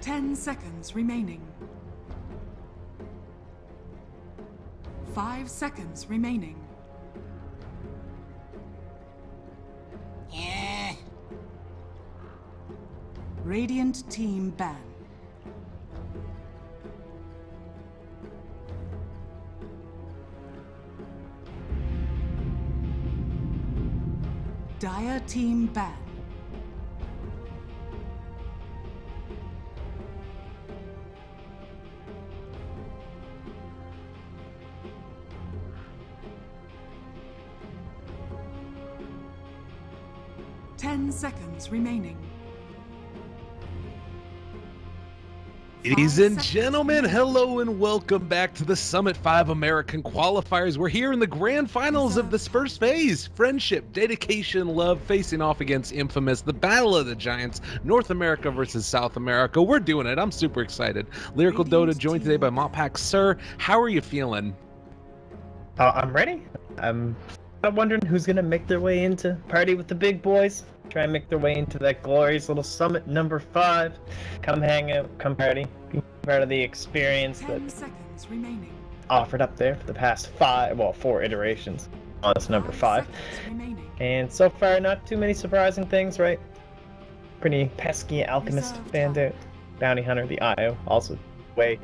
10 seconds remaining. 5 seconds remaining. Yeah. Radiant team ban. Dire team ban. Ten seconds remaining. Ladies and gentlemen, hello and welcome back to the Summit 5 American Qualifiers. We're here in the grand finals of this first phase. Friendship, dedication, love, facing off against Infamous, the Battle of the Giants, North America versus South America. We're doing it. I'm super excited. Lyrical Dota joined today by Moppak. Sir, how are you feeling? I'm ready. I'm wondering who's going to make their way into party with the big boys. Try and make their way into that glorious little Summit number 5. Come hang out, come party. Be part of the experience that's offered up there for the past 4 iterations on this number 5. And so far, not too many surprising things, right? Pretty pesky Alchemist, Bandit, Bounty Hunter, the IO, also way.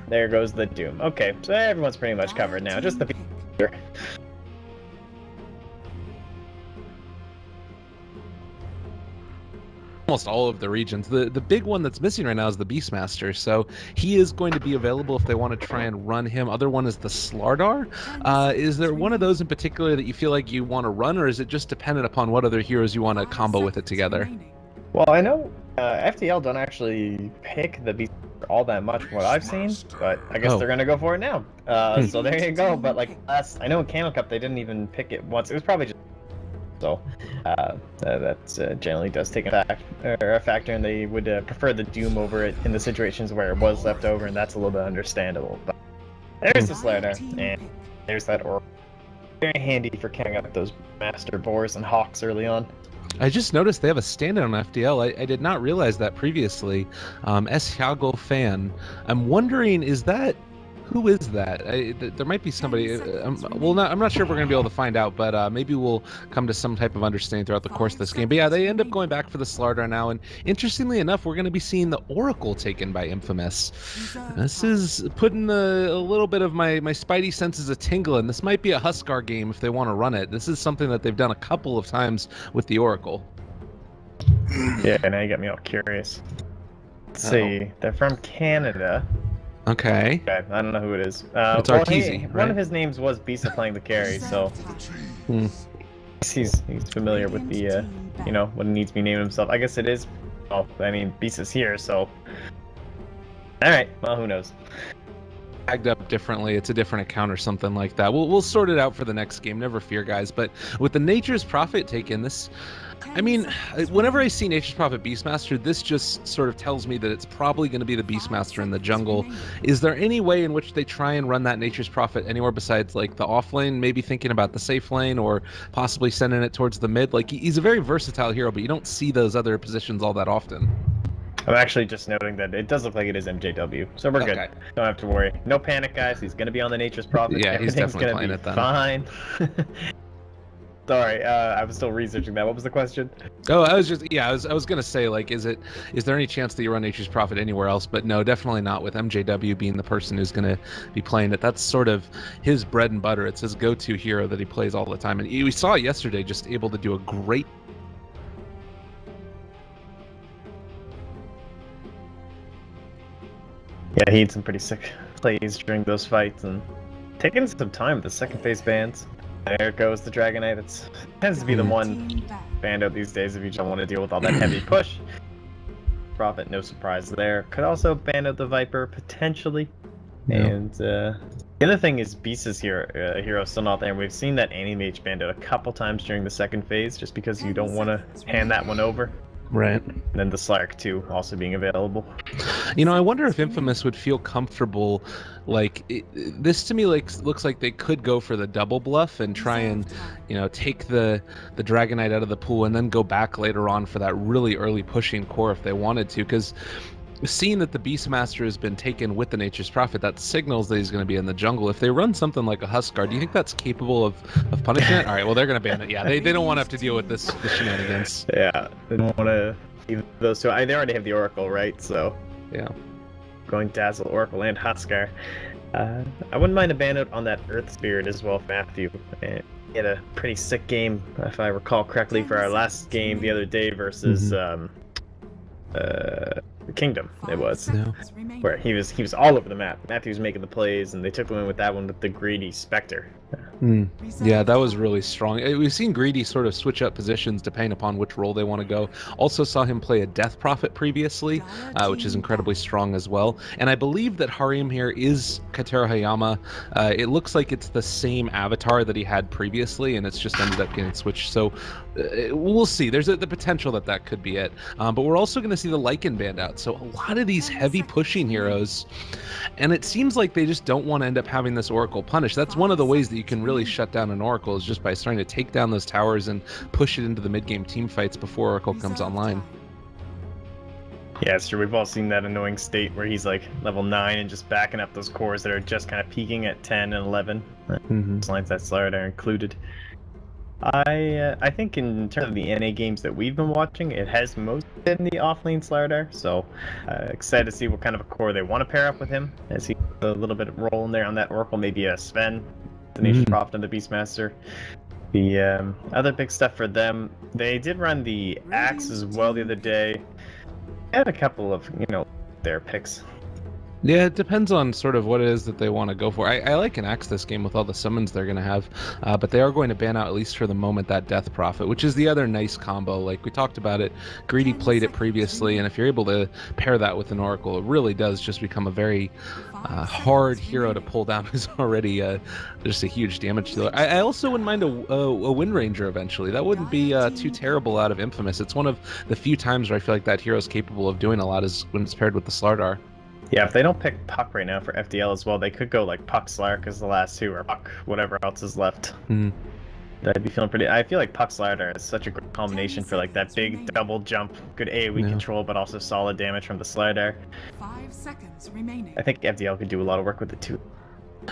There goes the Doom. Okay, so everyone's pretty much covered now, just the people here. Almost all of the regions. The big one that's missing right now is the Beastmaster, so he is going to be available if they want to try and run him. Other one is the Slardar. Is there one of those in particular that you feel like you want to run, or is it just dependent upon what other heroes you want to combo with it together? Well, I know FDL don't actually pick the Beastmaster all that much from what I've seen, but I guess they're gonna go for it now. So there you go. But like I know in Camel Cup they didn't even pick it once. It was probably just so that generally does take a factor, and they would prefer the Doom over it in the situations where it was left over, and that's a little bit understandable. But there's the Slayer, and there's that Oracle. Very handy for carrying out those Master Boars and Hawks early on. I just noticed they have a stand-in on FDL. I did not realize that previously. Eshiago fan. I'm wondering, who is that? There might be somebody. I'm not sure if we're going to be able to find out, but maybe we'll come to some type of understanding throughout the course of this game. But yeah, they end up going back for the Slardar now, and interestingly enough, we're going to be seeing the Oracle taken by Infamous. This is putting a little bit of my spidey senses a tingling. This might be a Huskar game if they want to run it. This is something that they've done a couple of times with the Oracle. Yeah, now you got me all curious. Let's see, they're from Canada. Okay. I don't know who it is. It's Arteezy, right? One of his names was Bisa playing the carry, so he's familiar with the what he needs to be naming himself. I guess it is. Oh, I mean, Bisa's here, so. All right. Well, who knows? Tagged up differently. It's a different account or something like that. We'll sort it out for the next game. Never fear, guys. But with the Nature's Prophet taken, this. I mean, whenever I see Nature's Prophet Beastmaster, this just sort of tells me that it's probably going to be the Beastmaster in the jungle. Is there any way in which they try and run that Nature's Prophet anywhere besides like the off lane, maybe thinking about the safe lane or possibly sending it towards the mid? Like, he's a very versatile hero, but you don't see those other positions all that often. I'm actually just noting that it does look like it is MJW, so we're good. Don't have to worry. No panic, guys. He's going to be on the Nature's Prophet. Yeah, he's definitely playing it then. Fine. Sorry, I was still researching that. What was the question? Oh, I was gonna say, like, is there any chance that you run Nature's Prophet anywhere else? But no, definitely not with MJW being the person who's gonna be playing it. That's sort of his bread and butter. It's his go-to hero that he plays all the time, and we saw yesterday just able to do a great. Yeah, he had some pretty sick plays during those fights, and taking some time with the second phase bans. There goes the Dragonite. It tends to be the one banned out these days if you don't want to deal with all that heavy push. Prophet, no surprise there. Could also ban out the Viper, potentially. Yeah. And the other thing is Beast's hero still not there. And we've seen that Anti-Mage banned out a couple times during the second phase, just because you don't want to hand that one over. Right. And then the Slark too, also being available. You know, I wonder if Infamous would feel comfortable, like, this to me looks like they could go for the double bluff and try and, you know, take the Dragonite out of the pool and then go back later on for that really early pushing core if they wanted to, because seeing that the Beastmaster has been taken with the Nature's Prophet, that signals that he's going to be in the jungle. If they run something like a Huskar, do you think that's capable of punishing it? All right, well, they're going to ban it. Yeah, they don't want to have to deal with this shenanigans. Yeah, they don't want to leave those two. They already have the Oracle, right? So yeah, going Dazzle, Oracle, and Huskar. I wouldn't mind a ban out on that Earth Spirit as well, Matthew. And he had a pretty sick game, if I recall correctly, for our last game the other day versus Kingdom. It was where he was all over the map. Matthew was making the plays, and they took him in with that one with the greedy Spectre. Yeah, that was really strong. We've seen Greedy sort of switch up positions depending upon which role they want to go. Also saw him play a Death Prophet previously, which is incredibly strong as well. And I believe that Harim here is Kateru Hayama. It looks like it's the same avatar that he had previously, and it's just ended up getting switched. So we'll see. There's the potential that could be it. But we're also going to see the Lycan band out. So a lot of these heavy pushing heroes, and it seems like they just don't want to end up having this Oracle punish. That's one of the ways that you can really shut down an Oracle, is just by starting to take down those towers and push it into the mid-game team fights before Oracle comes online. Yeah, it's true. We've all seen that annoying state where he's like level 9 and just backing up those cores that are just kind of peaking at 10 and 11. Lines that Slard are included. I think in terms of the NA games that we've been watching, it has most been the off-lane Slardar, so excited to see what kind of a core they want to pair up with him. As he a little bit of role in there on that Oracle, maybe a Sven, the Nature's Prophet, and the Beastmaster. The other big stuff for them, they did run the Axe as well the other day. They had a couple of, their picks. Yeah, it depends on sort of what it is that they want to go for. I like an Axe this game with all the summons they're going to have, but they are going to ban out, at least for the moment, that Death Prophet, which is the other nice combo. Like, we talked about it, Greedy played it previously, and if you're able to pair that with an Oracle, it really does just become a very hard hero to pull down who's already just a huge damage dealer. I also wouldn't mind a Wind Ranger eventually. That wouldn't be too terrible out of Infamous. It's one of the few times where I feel like that hero is capable of doing a lot, is when it's paired with the Slardar. Yeah, if they don't pick Puck right now for FDL as well, they could go like Puck Slark as the last two, or Puck whatever else is left. I'd be feeling pretty. I feel like Puck Slardar is such a great combination for like that big double jump, good AoE control, but also solid damage from the Slardar. 5 seconds remaining. I think FDL could do a lot of work with the two.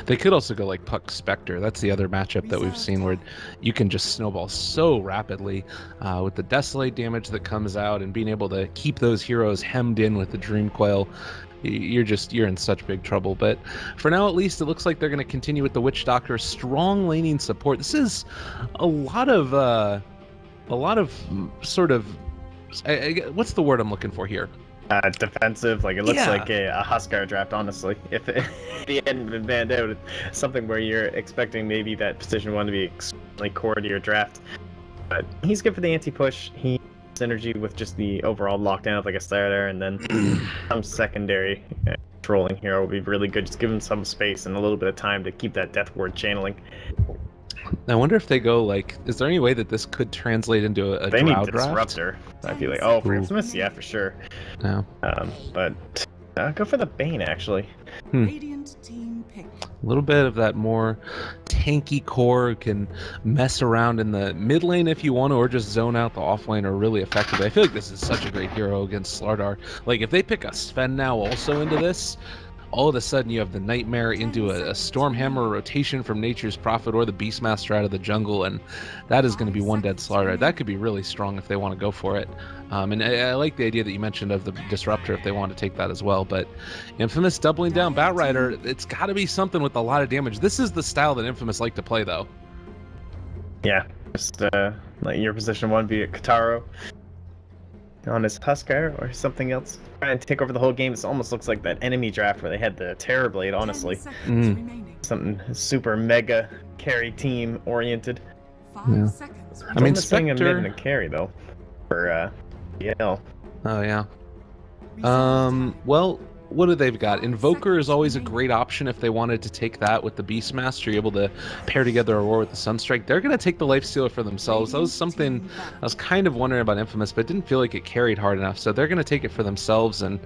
They could also go like Puck Spectre. That's the other matchup that we've seen where you can just snowball so rapidly with the Desolate damage that comes out and being able to keep those heroes hemmed in with the Dream Coil. You're in such big trouble. But for now, at least, it looks like they're going to continue with the Witch Doctor. Strong laning support. This is a lot of sort of what's the word I'm looking for here? Defensive. Like, it looks like a Huskar draft, honestly. If he hadn't been banned out, something where you're expecting maybe that position 1 to be extremely core to your draft. But he's good for the anti-push. He synergy with just the overall lockdown of like a starter, and then some secondary trolling hero will be really good. Just give him some space and a little bit of time to keep that Death Ward channeling. I wonder if they go like, is there any way that this could translate into a they Drow need draft? Disruptor. I feel like, for Infamous, yeah, for sure. No. But go for the Bane, actually. Radiant team pick. A little bit of that more tanky core, can mess around in the mid lane if you want to, or just zone out the off lane, are really effective. I feel like this is such a great hero against Slardar. Like, if they pick a Sven now also into this, all of a sudden you have the Nightmare into a Stormhammer rotation from Nature's Prophet or the Beastmaster out of the jungle, and that is going to be one dead Slardar. That could be really strong if they want to go for it. And I like the idea that you mentioned of the Disruptor if they want to take that as well. But Infamous doubling down Batrider, it's got to be something with a lot of damage. This is the style that Infamous like to play, though. Yeah, just let your position 1 be a Kataro on his Huskar or something else. Trying to take over the whole game. It almost looks like that enemy draft where they had the Terror Blade, honestly. Something super mega carry team oriented. 5 seconds. I mean, Spectre... a mid and Spectre... a carry, though, for FDL. Oh, yeah. Well, what do they've got? Invoker is always a great option if they wanted to take that with the Beastmaster. You're able to pair together a War with the Sunstrike. They're going to take the Lifestealer for themselves. That was something I was kind of wondering about Infamous, but it didn't feel like it carried hard enough. So they're going to take it for themselves, and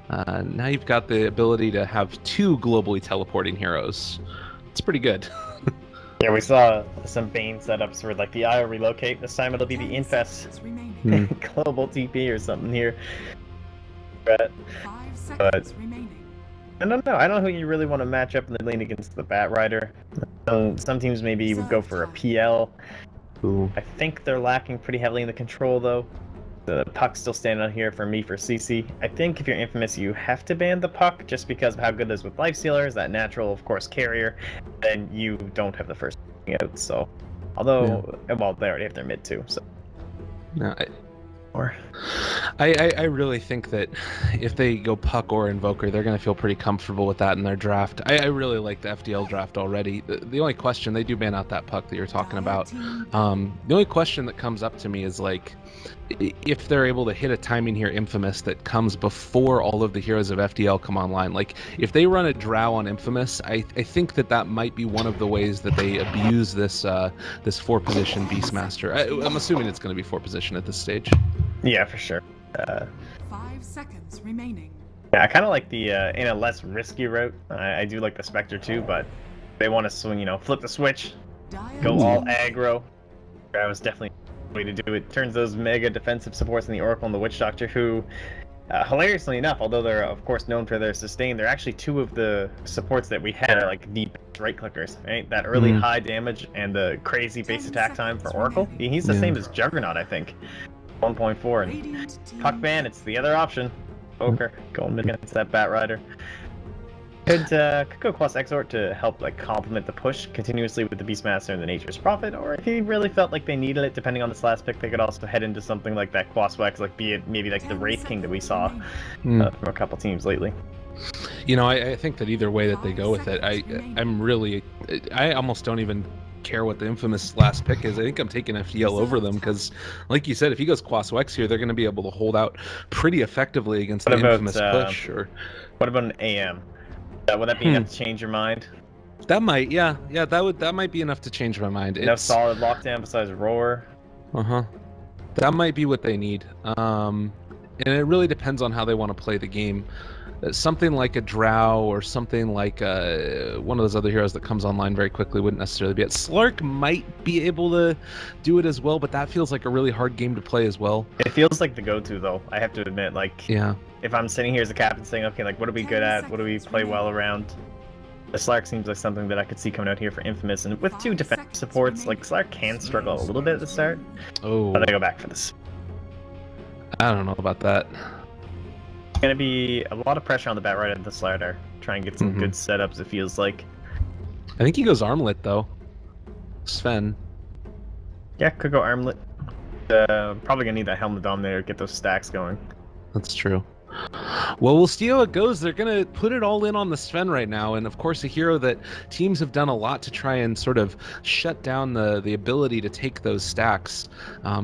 now you've got the ability to have 2 globally teleporting heroes. It's pretty good. Yeah, we saw some Bane setups where like the IO relocate. This time it'll be the InF global TP or something here. But I don't know. I don't know who you really want to match up in the lane against the Batrider. Some teams maybe would go for a PL. Ooh. I think they're lacking pretty heavily in the control though. The Puck's still standing out here for me for CC. I think if you're Infamous, you have to ban the Puck just because of how good it is with Lifestealers, that natural, of course, carrier. Then you don't have the first thing out. So, although, well, they already have their mid too. So, no, I really think that if they go Puck or Invoker, they're going to feel pretty comfortable with that in their draft. I really like the FDL draft already. The only question, they do ban out that Puck that you're talking about. The only question that comes up to me is like, if they're able to hit a timing here, Infamous, that comes before all of the heroes of FDL come online. Like, if they run a Drow on Infamous, I think that might be one of the ways that they abuse this this 4-position Beastmaster. I'm assuming it's going to be 4-position at this stage. Yeah, for sure. 5 seconds remaining. Yeah, I kind of like the in a less risky route. I do like the Spectre too, but they want to swing, flip the switch, go all aggro. That was definitely the way to do it. Turns those mega defensive supports in the Oracle and the Witch Doctor, who, hilariously enough, although they're of course known for their sustain, they're actually 2 of the supports that we had are like the right clickers, right? That early high damage and the crazy base attack time for Oracle. He's the same as Juggernaut, I think. 1.4 and Puck ban, it's the other option. Poker, going mid against that Batrider. Could go Quas Exort to help like complement the push continuously with the Beastmaster and the Nature's Prophet, or if he really felt like they needed it, depending on this last pick, they could also head into something like that Quas Wax, like be it maybe like the Wraith King that we saw from a couple teams lately. I think that either way that they go with it, I almost don't even care what the Infamous last pick is. I think I'm taking FDL over them because, like you said, if he goes Quas Wex here, they're going to be able to hold out pretty effectively against the Infamous push. Or what about an AM? Would that be enough to change your mind? That might, yeah, that might be enough to change my mind. Enough solid lockdown besides Roar. That might be what they need. And it really depends on how they want to play the game. Something like a Drow or something like one of those other heroes that comes online very quickly wouldn't necessarily be it. Slark might be able to do it as well, but that feels like a really hard game to play as well. It feels like the go-to, though, I have to admit. Like, if I'm sitting here as a captain saying, okay, like, what are we good at? What do we play well around? The Slark seems like something that I could see coming out here for Infamous. And with 2 defensive supports, like, Slark can struggle a little bit at the start. Oh. But I go back for this. I don't know about that. Going to be a lot of pressure on the Batrider and the Slider. Try and get some good setups, it feels like. I think he goes Armlet, though. Sven. Yeah, could go Armlet. Probably going to need that Helmet Dominator to get those stacks going. That's true. Well, we'll see how it goes. They're going to put it all in on the Sven right now, and of course a hero that teams have done a lot to try and sort of shut down the ability to take those stacks.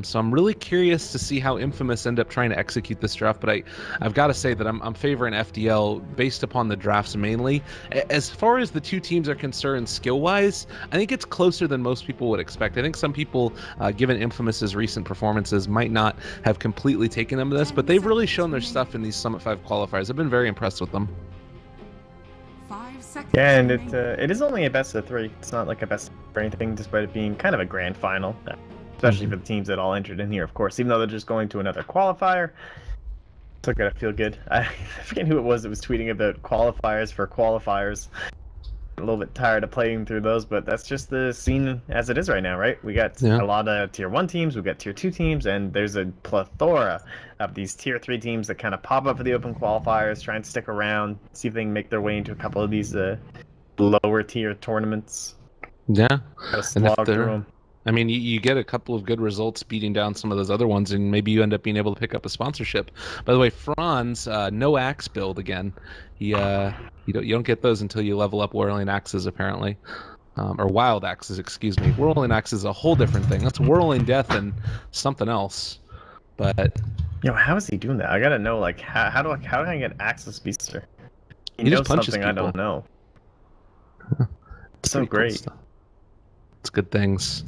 So I'm really curious to see how Infamous end up trying to execute this draft, but I've got to say that I'm favoring FDL based upon the drafts mainly. As far as the 2 teams are concerned skill-wise, I think it's closer than most people would expect. I think some people, given Infamous's recent performances, might not have completely taken them to this, but they've really shown their stuff in these Summit 5 qualifiers. I've been very impressed with them. 5 seconds. Yeah, and it is only a best of 3. It's not like a best or anything, despite it being kind of a grand final, especially for the teams that all entered in here, of course. Even though they're just going to another qualifier, still gotta feel good. I forget who it was that was tweeting about qualifiers for qualifiers. A little bit tired of playing through those, but that's just the scene as it is right now, right? We got a lot of tier 1 teams, we've got tier 2 teams, and there's a plethora of these tier 3 teams that kind of pop up for the open qualifiers, try and stick around, see if they can make their way into a couple of these lower tier tournaments. Yeah. Slog through them. I mean, you get a couple of good results beating down some of those other ones, and maybe you end up being able to pick up a sponsorship. By the way, Franz, no axe build again. You don't get those until you level up Whirling Axes, apparently. Or Wild Axes, excuse me. Whirling Axe is a whole different thing. That's Whirling Death and something else. But how is he doing that? I gotta know, like, how can I get Axis Beaster? He He knows just punches something I people. don't know. It's So pretty cool great. stuff. It's good things.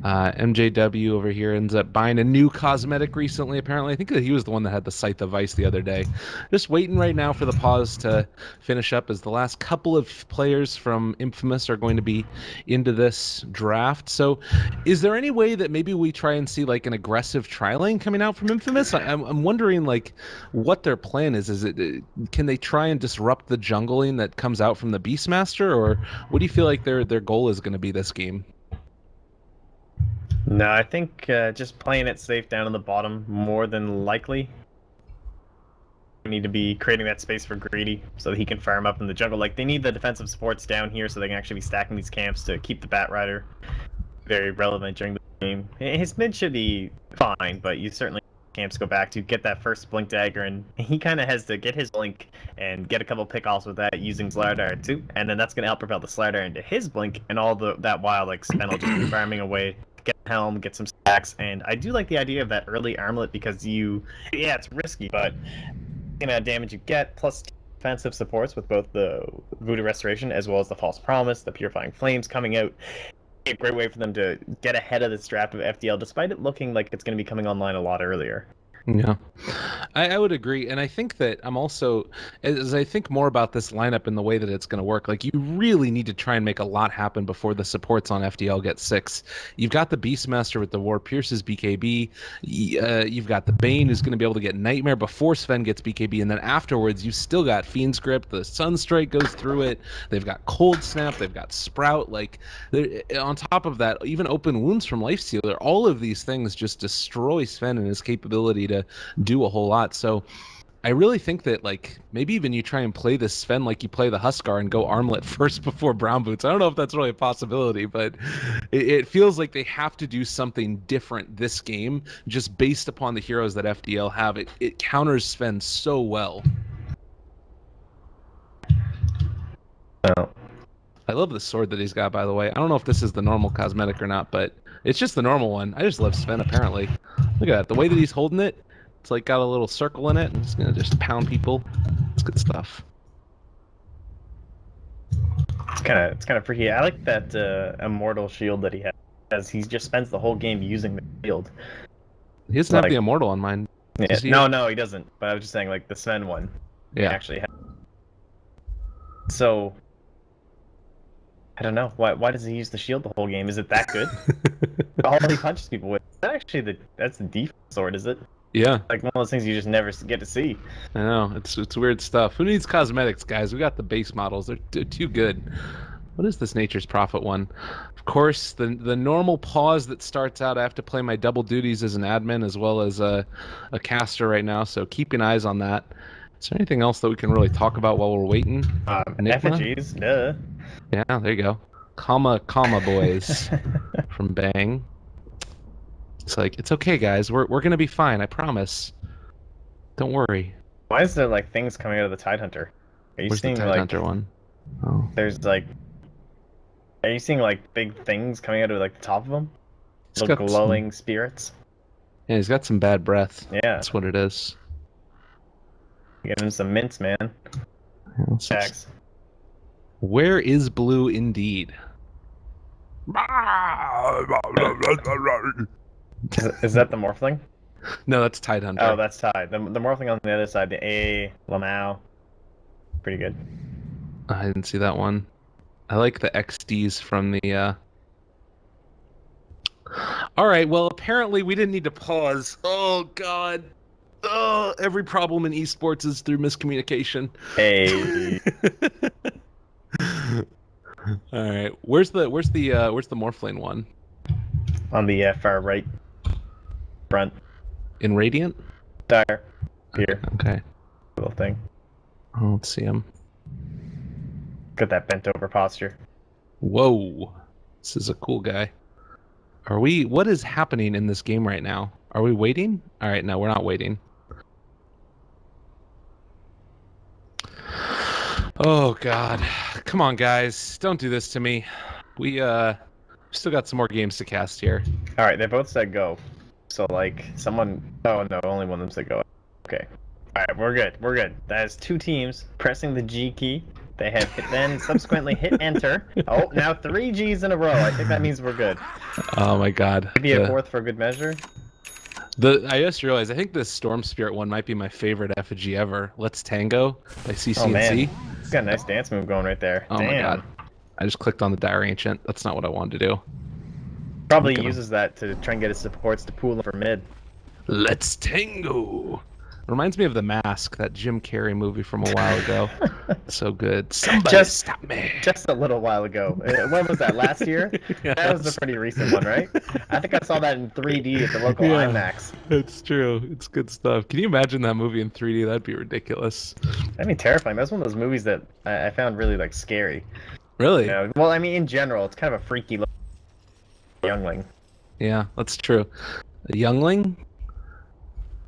MJW over here ends up buying a new cosmetic recently, apparently. I think that he was the one that had the Scythe of Ice the other day. Just waiting right now for the pause to finish up, as the last couple of players from Infamous are going to be into this draft. So is there any way that maybe we try and see like an aggressive trialing coming out from Infamous? I'm wondering like what their plan is. Is it, can they try and disrupt the jungling that comes out from the Beastmaster, or what do you feel like their goal is going to be this game? No, I think just playing it safe down in the bottom more than likely. We need to be creating that space for Greedy so that he can farm up in the jungle. Like, they need the defensive supports down here so they can actually be stacking these camps to keep the Bat Rider very relevant during the game. His mid should be fine, but you certainly camps go back to get that first blink dagger, and he kind of has to get his blink and get a couple pick-offs with that using Slardar too, and then that's going to help propel the Slardar into his blink, and that while like Sven will just be farming away, get helm, get some stacks. And I do like the idea of that early armlet because it's risky, but the amount of damage you get plus defensive supports with both the Voodoo Restoration as well as the False Promise, the Purifying Flames coming out. A great way for them to get ahead of this draft of FDL, despite it looking like it's going to be coming online a lot earlier. Yeah, I would agree. And I think that I'm also, as I think more about this lineup and the way that it's going to work, like you really need to try and make a lot happen before the supports on FDL get 6. You've got the Beastmaster with the War Pierce's BKB. You've got the Bane who's going to be able to get Nightmare before Sven gets BKB. And then afterwards, you've still got Fiend's Grip. The Sunstrike goes through it. They've got Cold Snap. They've got Sprout. Like, on top of that, even Open Wounds from Lifestealer. All of these things just destroy Sven and his capability to do a whole lot. So I really think that like maybe even you try and play this Sven like you play the Huskar and go armlet first before Brown Boots. I don't know if that's really a possibility, but it feels like they have to do something different this game just based upon the heroes that FDL have. It counters Sven so well. Oh. I love the sword that he's got, by the way. I don't know if this is the normal cosmetic or not, but it's just the normal one. I just love Sven, apparently. Look at that. The way that he's holding it, it's like got a little circle in it, and it's going to just pound people. It's good stuff. It's kind of freaky. I like that immortal shield that he has, as he just spends the whole game using the shield. He doesn't have the immortal on mine. Yeah, no, he doesn't. But I was just saying, like, the Sven one. Yeah. Actually has. So I don't know. Why does he use the shield the whole game? Is it that good? All he punches people with. That's the defense sword, is it? Yeah. Like one of those things you just never get to see. I know. It's weird stuff. Who needs cosmetics, guys? We got the base models. They're too good. What is this Nature's Prophet one? Of course, the normal pause that starts out. I have to play my double duties as an admin as well as a caster right now, so keeping eyes on that. Is there anything else that we can really talk about while we're waiting? Effigies, duh. Yeah, there you go. Comma boys from Bang. It's like, it's okay, guys. We're gonna be fine. I promise. Don't worry. Why is there like things coming out of the Tidehunter? Are you Where's seeing the Tidehunter one? Oh. There's like, are you seeing like big things coming out of like the top of them? Little glowing spirits. Yeah, he's got some bad breath. Yeah, that's what it is. Give him some mints, man. Jax. Where is Blue indeed? Is that the Morphling? No, that's Tidehunter. Oh, that's Tide. The Morphling on the other side, the A, Lamau. Pretty good. I didn't see that one. I like the XDs from the... Alright, well, apparently we didn't need to pause. Oh, God. Oh, every problem in esports is through miscommunication. Hey. All right, where's the Morphling one? On the far right front. In Radiant? There. Here. Okay. Little thing. Oh, let's see him. Got that bent over posture. Whoa. This is a cool guy. What is happening in this game right now? Are we waiting? All right, no, we're not waiting. Oh, God. Come on, guys. Don't do this to me. We still got some more games to cast here. All right, they both said go. So, like, someone... Oh, no, only one of them said go. Okay. Alright, we're good. We're good. That is 2 teams pressing the G key. They have then subsequently hit enter. Oh, now 3 Gs in a row. I think that means we're good. Oh my god. Maybe a 4th for good measure. I just realized I think this Storm Spirit one might be my favorite effigy ever. Let's Tango by CCNC. Oh man, he's got a nice dance move going right there. Oh Damn. my god. I just clicked on the Dire Ancient. That's not what I wanted to do. Probably uses that to try and get his supports to pool for mid. Let's Tango. Reminds me of The Mask, that Jim Carrey movie from a while ago. So good. Somebody stop me. Just a little while ago. When was that? Last year? Yes. That was a pretty recent one, right? I think I saw that in 3D at the local IMAX. It's true. It's good stuff. Can you imagine that movie in 3D? That'd be ridiculous. That'd be terrifying. That's one of those movies that I found really like scary. Really? You know? Well, I mean, in general, it's kind of a freaky look. Youngling. Yeah, that's true. A youngling?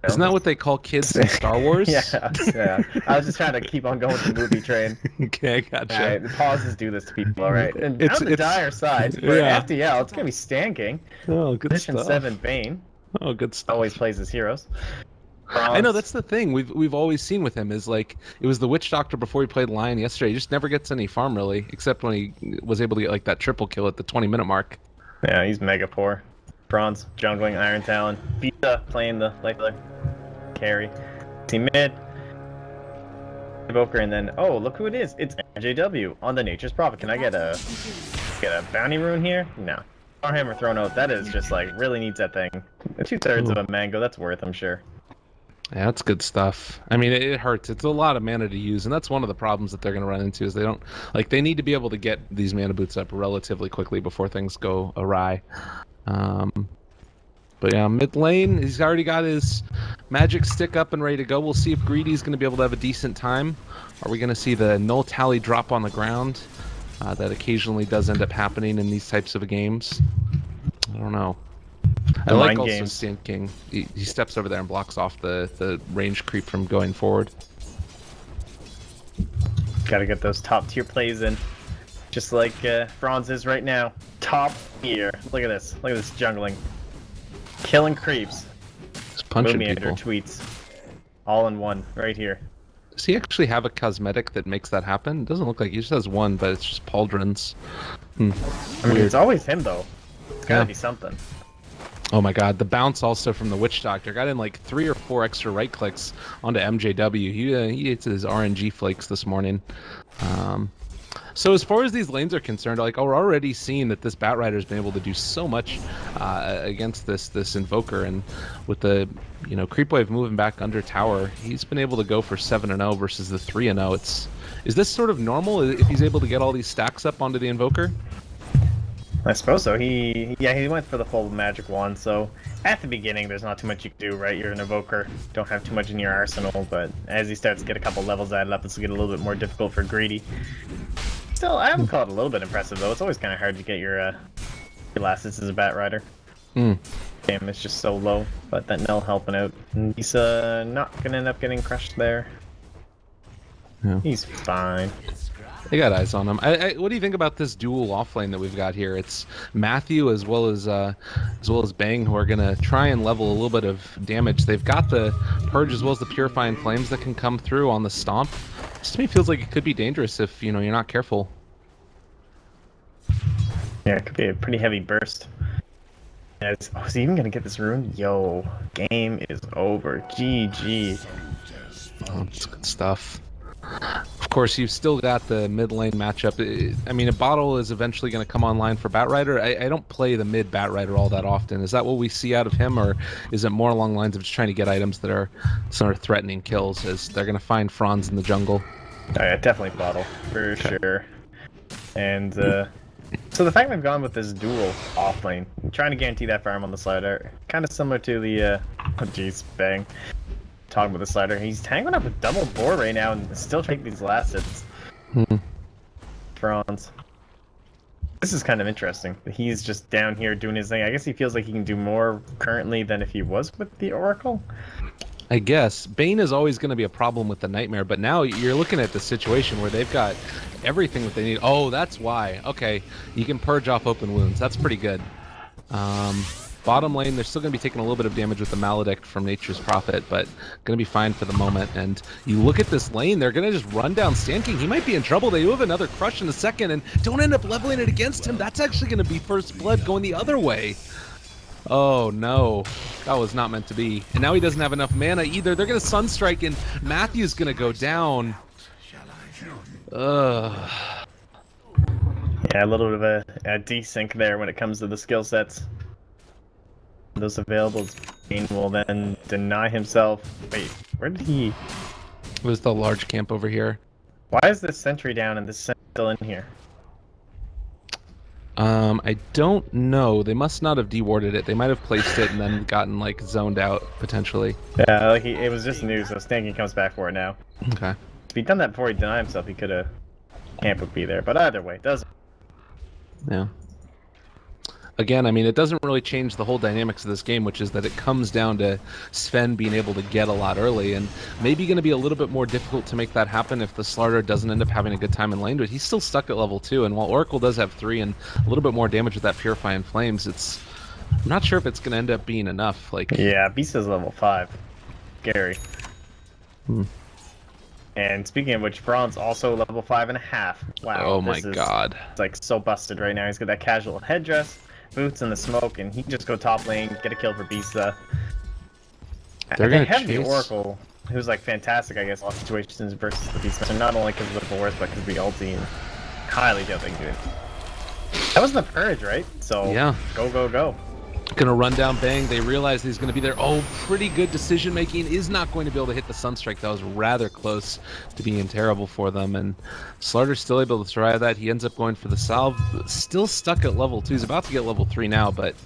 Isn't that what they call kids in Star Wars? yeah. I was just trying to keep on going with the movie train. Okay, I gotcha. Alright, the pauses do this to people, alright. And on the dire side, for FDL, it's gonna be Stan King. Oh, good Position stuff. 7 Bane. Oh, good stuff. Always plays his heroes. I know, that's the thing we've always seen with him is like it was the Witch Doctor before he played Lion yesterday. He just never gets any farm really, except when he was able to get like that triple kill at the 20-minute mark. Yeah, he's mega poor. Bronze, jungling, Iron Talon. Vita playing the carry. Team mid. Evoker, and then look who it is. It's MJW on the Nature's Prophet. Can I get a bounty rune here? No. Warhammer thrown out. That is just like really needs that thing. 2/3 of a mango. That's worth, I'm sure. Yeah, that's good stuff. I mean, it hurts. It's a lot of mana to use, and that's one of the problems that they're going to run into is they need to be able to get these mana boots up relatively quickly before things go awry. But yeah, mid lane, he's already got his magic stick up and ready to go. We'll see if Greedy's going to be able to have a decent time. Are we going to see the null tally drop on the ground? That occasionally does end up happening in these types of games. I don't know. I like also Stan King. He steps over there and blocks off the range creep from going forward. Gotta get those top tier plays in. Just like Franz is right now. Top tier. Look at this. Look at this jungling. Killing creeps. Just punching people. Tweets. All in one. Right here. Does he actually have a cosmetic that makes that happen? It doesn't look like he just has one, but it's just pauldrons. I mean, it's always him though. It's gotta be something. Oh my god, the bounce also from the Witch Doctor. Got in like 3 or 4 extra right clicks onto MJW. He ate his RNG flakes this morning. So as far as these lanes are concerned, like we're already seeing that this Batrider's been able to do so much against this Invoker, and with the creep wave moving back under tower, he's been able to go for 7-0 versus the 3-0. Is this sort of normal if he's able to get all these stacks up onto the Invoker? I suppose so. He went for the full magic wand, so at the beginning there's not too much you can do, right? You're an Evoker, don't have too much in your arsenal, but as he starts to get a couple levels added up, it's going to get a little bit more difficult for Greedy. Still, I would call it a little bit impressive, though. It's always kind of hard to get your last as a Batrider. Damn, it's just so low, but that Null helping out. And he's not going to end up getting crushed there. Yeah. He's fine. They got eyes on him. What do you think about this dual offlane that we've got here? It's Matthew as well as Bang who are gonna try and level a little bit of damage. They've got the Purge as well as the Purifying Flames that can come through on the Stomp. This to me feels like it could be dangerous if you're not careful. Yeah, it could be a pretty heavy burst. Yeah, is he even gonna get this rune? Yo, game is over. GG. Oh, that's good stuff. Of course, you've still got the mid lane matchup. I mean, a bottle is eventually going to come online for Batrider. I don't play the mid Batrider all that often. Is that what we see out of him, or is it more along the lines of just trying to get items that are sort of threatening kills, as they're going to find Franz in the jungle? Oh, yeah, definitely bottle, for sure. And so the fact we've gone with this dual off lane, I'm trying to guarantee that farm on the slider, kind of similar to the, oh jeez, Bang. Talking about the slider, he's tangled up with double boar right now and still take these last hits. Franz. This is kind of interesting. He's just down here doing his thing. I guess he feels like he can do more currently than if he was with the Oracle. I guess. Bane is always going to be a problem with the Nightmare, but now you're looking at the situation where they've got everything that they need. Oh, that's why. Okay, you can purge off open wounds. That's pretty good. Bottom lane, they're still going to be taking a little bit of damage with the Maledict from Nature's Prophet, but going to be fine for the moment. And you look at this lane, they're going to just run down Sand King. He might be in trouble. They do have another crush in a second, and don't end up leveling it against him. That's actually going to be first blood going the other way. Oh no, that was not meant to be. And now he doesn't have enough mana either. They're going to Sunstrike, and Matthew's going to go down. Ugh. Yeah, a little bit of a desync there when it comes to the skill sets. Those available, Bane will then deny himself. Wait, where did he? It was the large camp over here. Why is this sentry down and this sentry still in here? I don't know. They must not have dewarded it. They might have placed it and then gotten like zoned out potentially. Yeah, like it was just news, so Stan King comes back for it now. Okay. If he'd done that before he denied himself, he could have. Camp would be there, but either way, it doesn't. Yeah. Again, I mean, it doesn't really change the whole dynamics of this game, which is that it comes down to Sven being able to get a lot early, and maybe going to be a little bit more difficult to make that happen if the Slardar doesn't end up having a good time in lane, but he's still stuck at level 2, and while Oracle does have 3 and a little bit more damage with that Purifying Flames, I'm not sure if it's going to end up being enough. Like, yeah, Beast is level 5. Scary. And speaking of which, Braun's also level 5.5. Wow. Oh my god. It's like so busted right now. He's got that casual headdress, boots in the smoke, and he can just go top lane, get a kill for Bisa. They're gonna have chase the Oracle, who's like fantastic, I guess, in all situations versus the Beastmaster, not only because of the force, but because of the ulti, and highly doubt they can do it. That was the Purge, right? So yeah. Go, go, go. Gonna run down Bang. They realize he's gonna be there. Oh, pretty good decision making. Is not going to be able to hit the Sunstrike. That was rather close to being terrible for them. And Slardar's still able to survive that. He ends up going for the salve. Still stuck at level 2. He's about to get level 3 now, but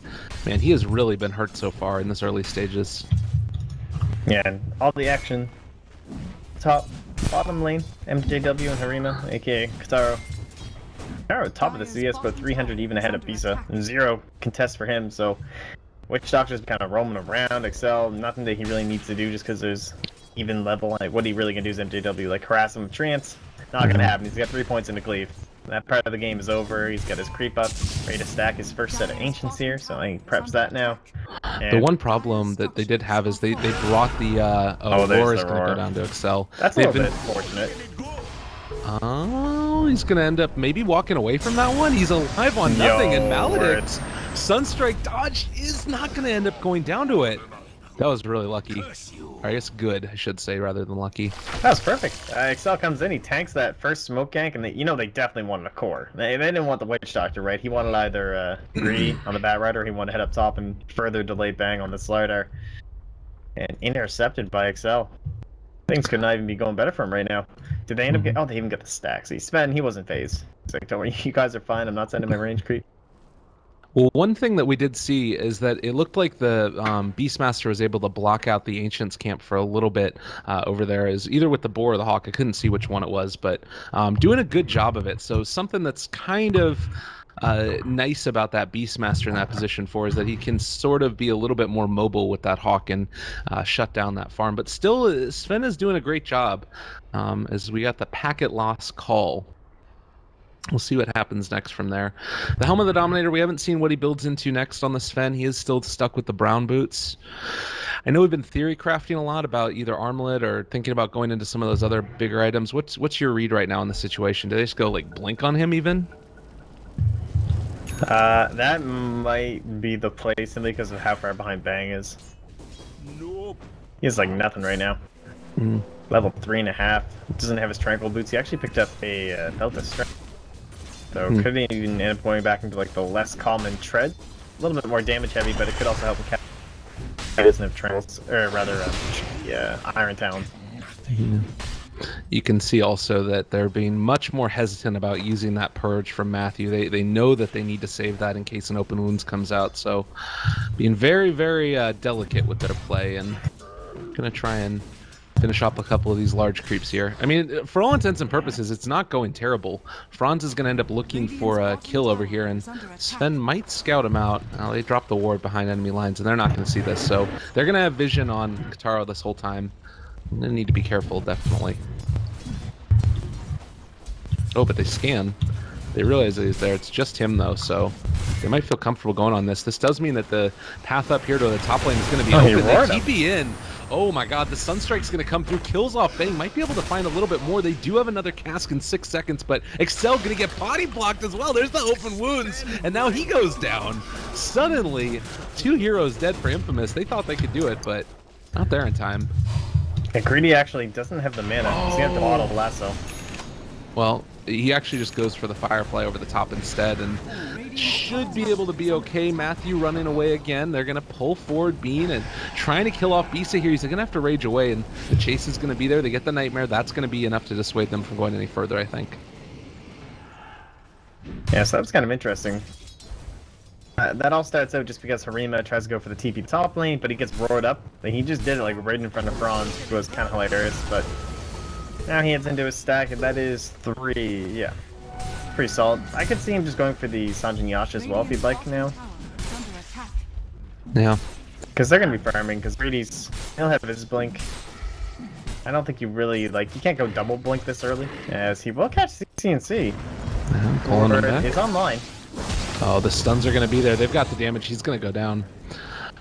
man, he has really been hurt so far in this early stages. Yeah, and all the action. Bottom lane, MJW and Harima, aka Kataro. Kataro, top of the CS, but 300 even ahead of Bisa. 0 contest for him, so Witch Doctor's kind of roaming around, Excel, nothing that he really needs to do just because there's even level. Like, what he really gonna do is MJW, like harass him with Trance. Not gonna happen. He's got 3 points into Cleave. That part of the game is over. He's got his creep up, ready to stack his first set of Ancients here, so he preps that now. And the one problem that they did have is they brought the Roar is going to go down to Excel. That's a little bit fortunate. Oh, he's going to end up maybe walking away from that one. He's alive on nothing, and Maledict Sunstrike dodge is not going to end up going down to it. That was really lucky. Or I guess good, I should say, rather than lucky. That was perfect. Excel comes in, he tanks that first smoke gank, and they definitely wanted a core. They didn't want the Witch Doctor, right? He wanted either Greedy on the Bat Rider, or he wanted to head up top and further delay Bang on the Slardar. And intercepted by Excel. Things could not even be going better for him right now. Did they end up getting... Oh, they even got the stacks. He wasn't phased. He's like, don't worry, you guys are fine. I'm not sending my range creep. Well, one thing that we did see is that it looked like the Beastmaster was able to block out the Ancients camp for a little bit over there, is either with the Boar or the Hawk. I couldn't see which one it was, but doing a good job of it. So something that's kind of nice about that Beastmaster in that position is that he can sort of be a little bit more mobile with that Hawk and shut down that farm. But still, Sven is doing a great job as we got the packet loss call. We'll see what happens next from there. The Helm of the Dominator, we haven't seen what he builds into next on the Sven. He is still stuck with the brown boots. I know we've been theory crafting a lot about either Armlet or thinking about going into some of those other bigger items. What's your read right now in the situation? Do they just go like blink on him even? That might be the play simply because of how far behind Bang is. He has like nothing right now. Level 3.5. Doesn't have his tranquil boots. He actually picked up a belt of strength. So could even end up going back into like the less common tread. A little bit more damage heavy, but it could also help him catch. He doesn't have tranquils, or rather, Iron Talon. Yeah. You can see also that they're being much more hesitant about using that Purge from Matthew. They know that they need to save that in case an Open Wounds comes out. So being very, very delicate with their play, and gonna try and finish up a couple of these large creeps here. I mean, for all intents and purposes, it's not going terrible. Franz is going to end up looking for a kill over here, and Sven might scout him out. They drop the ward behind enemy lines, and they're not going to see this. So they're going to have vision on Kataro this whole time. They need to be careful, definitely. Oh, but they scan. They realize that he's there. It's just him, though, so They might feel comfortable going on this. This does mean that the path up here to the top lane is going to be he open. roared They TP in. Oh my god, the Sunstrike's going to come through, kills off Bang, might be able to find a little bit more. They do have another cask in 6 seconds, but Excel going to get body blocked as well. There's the open wounds, and now he goes down. Suddenly, 2 heroes dead for Infamous. They thought they could do it, but not there in time. And Greedy actually doesn't have the mana. He's going to have to auto lasso. Well, he actually just goes for the Firefly over the top instead, and should be able to be okay. Matthew running away again. They're going to pull forward Bean and trying to kill off Bisa here. He's going to have to rage away, and the chase is going to be there. They get the Nightmare. That's going to be enough to dissuade them from going any further, I think. Yeah, so that's kind of interesting. That all starts out just because Harima tries to go for the TP top lane, but he gets roared up. He just did it like right in front of Franz, which was kind of hilarious, but now he heads into his stack, and that is 3. Yeah. Pretty solid. I could see him just going for the Sanjin Yash as well if he'd like now. Yeah. Because they're going to be farming, because he'll have his blink. I don't think you really, like, you can't go double blink this early, as he will catch CNC. Pulling him back. He's online. Oh, the stuns are going to be there. They've got the damage. He's going to go down.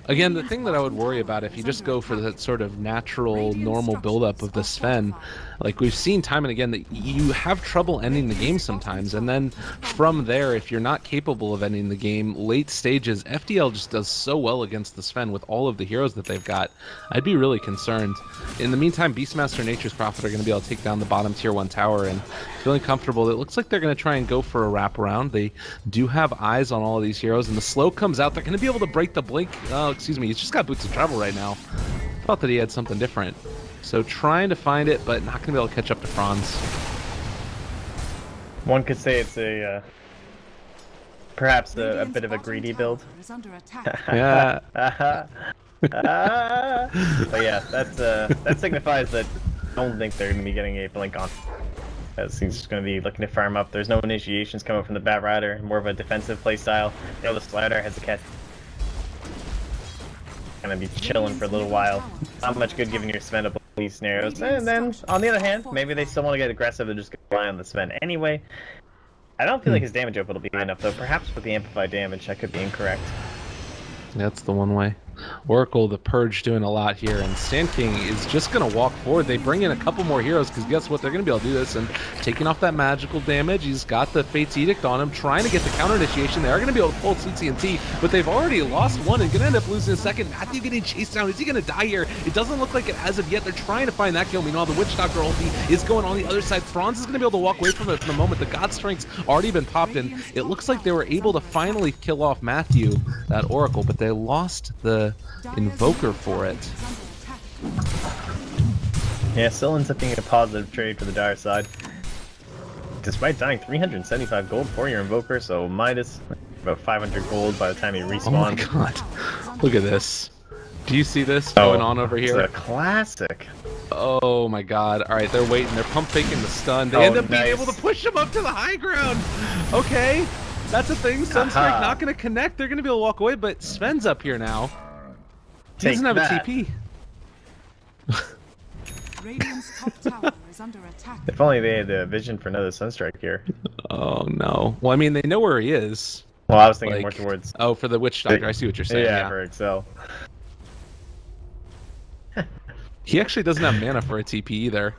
Again, the thing that I would worry about if you just go for that sort of natural, normal buildup of the Sven, like we've seen time and again, that you have trouble ending the game sometimes, and then from there, if you're not capable of ending the game, late stages, FDL just does so well against the Sven with all of the heroes that they've got. I'd be really concerned. In the meantime, Beastmaster and Nature's Prophet are going to be able to take down the bottom tier 1 tower, and feeling comfortable. It looks like they're going to try and go for a wraparound. They do have eyes on all of these heroes, and the slow comes out. They're going to be able to break the blink. Oh, excuse me, he's just got Boots of Travel right now. Thought that he had something different. So trying to find it, but not going to be able to catch up to Franz. One could say it's a perhaps a bit of a greedy build. Yeah. But yeah, that signifies that I don't think they're going to be getting a blink on. As he's just going to be looking to farm up. There's no initiations coming from the Bat Rider, more of a defensive playstyle. You know, the Slider has a catch. Gonna be chilling for a little while. Not much good giving your Sven a these scenarios. And then, on the other hand, maybe they still want to get aggressive and just rely on the Sven anyway. I don't feel like his damage output will be high enough, though. Perhaps with the amplified damage, I could be incorrect. That's the one way. Oracle, the Purge doing a lot here, and Sand King is just going to walk forward. They bring in a couple more heroes, because guess what? They're going to be able to do this, and taking off that magical damage. He's got the Fate's Edict on him, trying to get the counter initiation. They are going to be able to pull CCNT, but they've already lost one and going to end up losing a second. Matthew getting chased down. Is he going to die here? It doesn't look like it as of yet. They're trying to find that kill. Meanwhile, the Witch Doctor ulti is going on the other side. Franz is going to be able to walk away from it for the moment. The God Strength's already been popped in. It looks like they were able to finally kill off Matthew, that Oracle, but they lost the Invoker for it. Yeah, still ends up being a positive trade for the Dire side. Despite dying 375 gold for your Invoker, so minus about 500 gold by the time you respawn. Oh my god. Look at this. Do you see this going on over here? It's a classic. Oh my god. Alright, they're waiting. They're pump faking the stun. They end up being able to push them up to the high ground. Okay. That's a thing. Sunstrike not going to connect. They're going to be able to walk away, but Sven's up here now. He doesn't have a TP. Radiant's top tower is under attack. If only they had a vision for another Sunstrike here. Oh no. Well, I mean, they know where he is. Well, I was thinking more towards... Oh, for the Witch Doctor. I see what you're saying. Yeah, for Excel. He actually doesn't have mana for a TP either.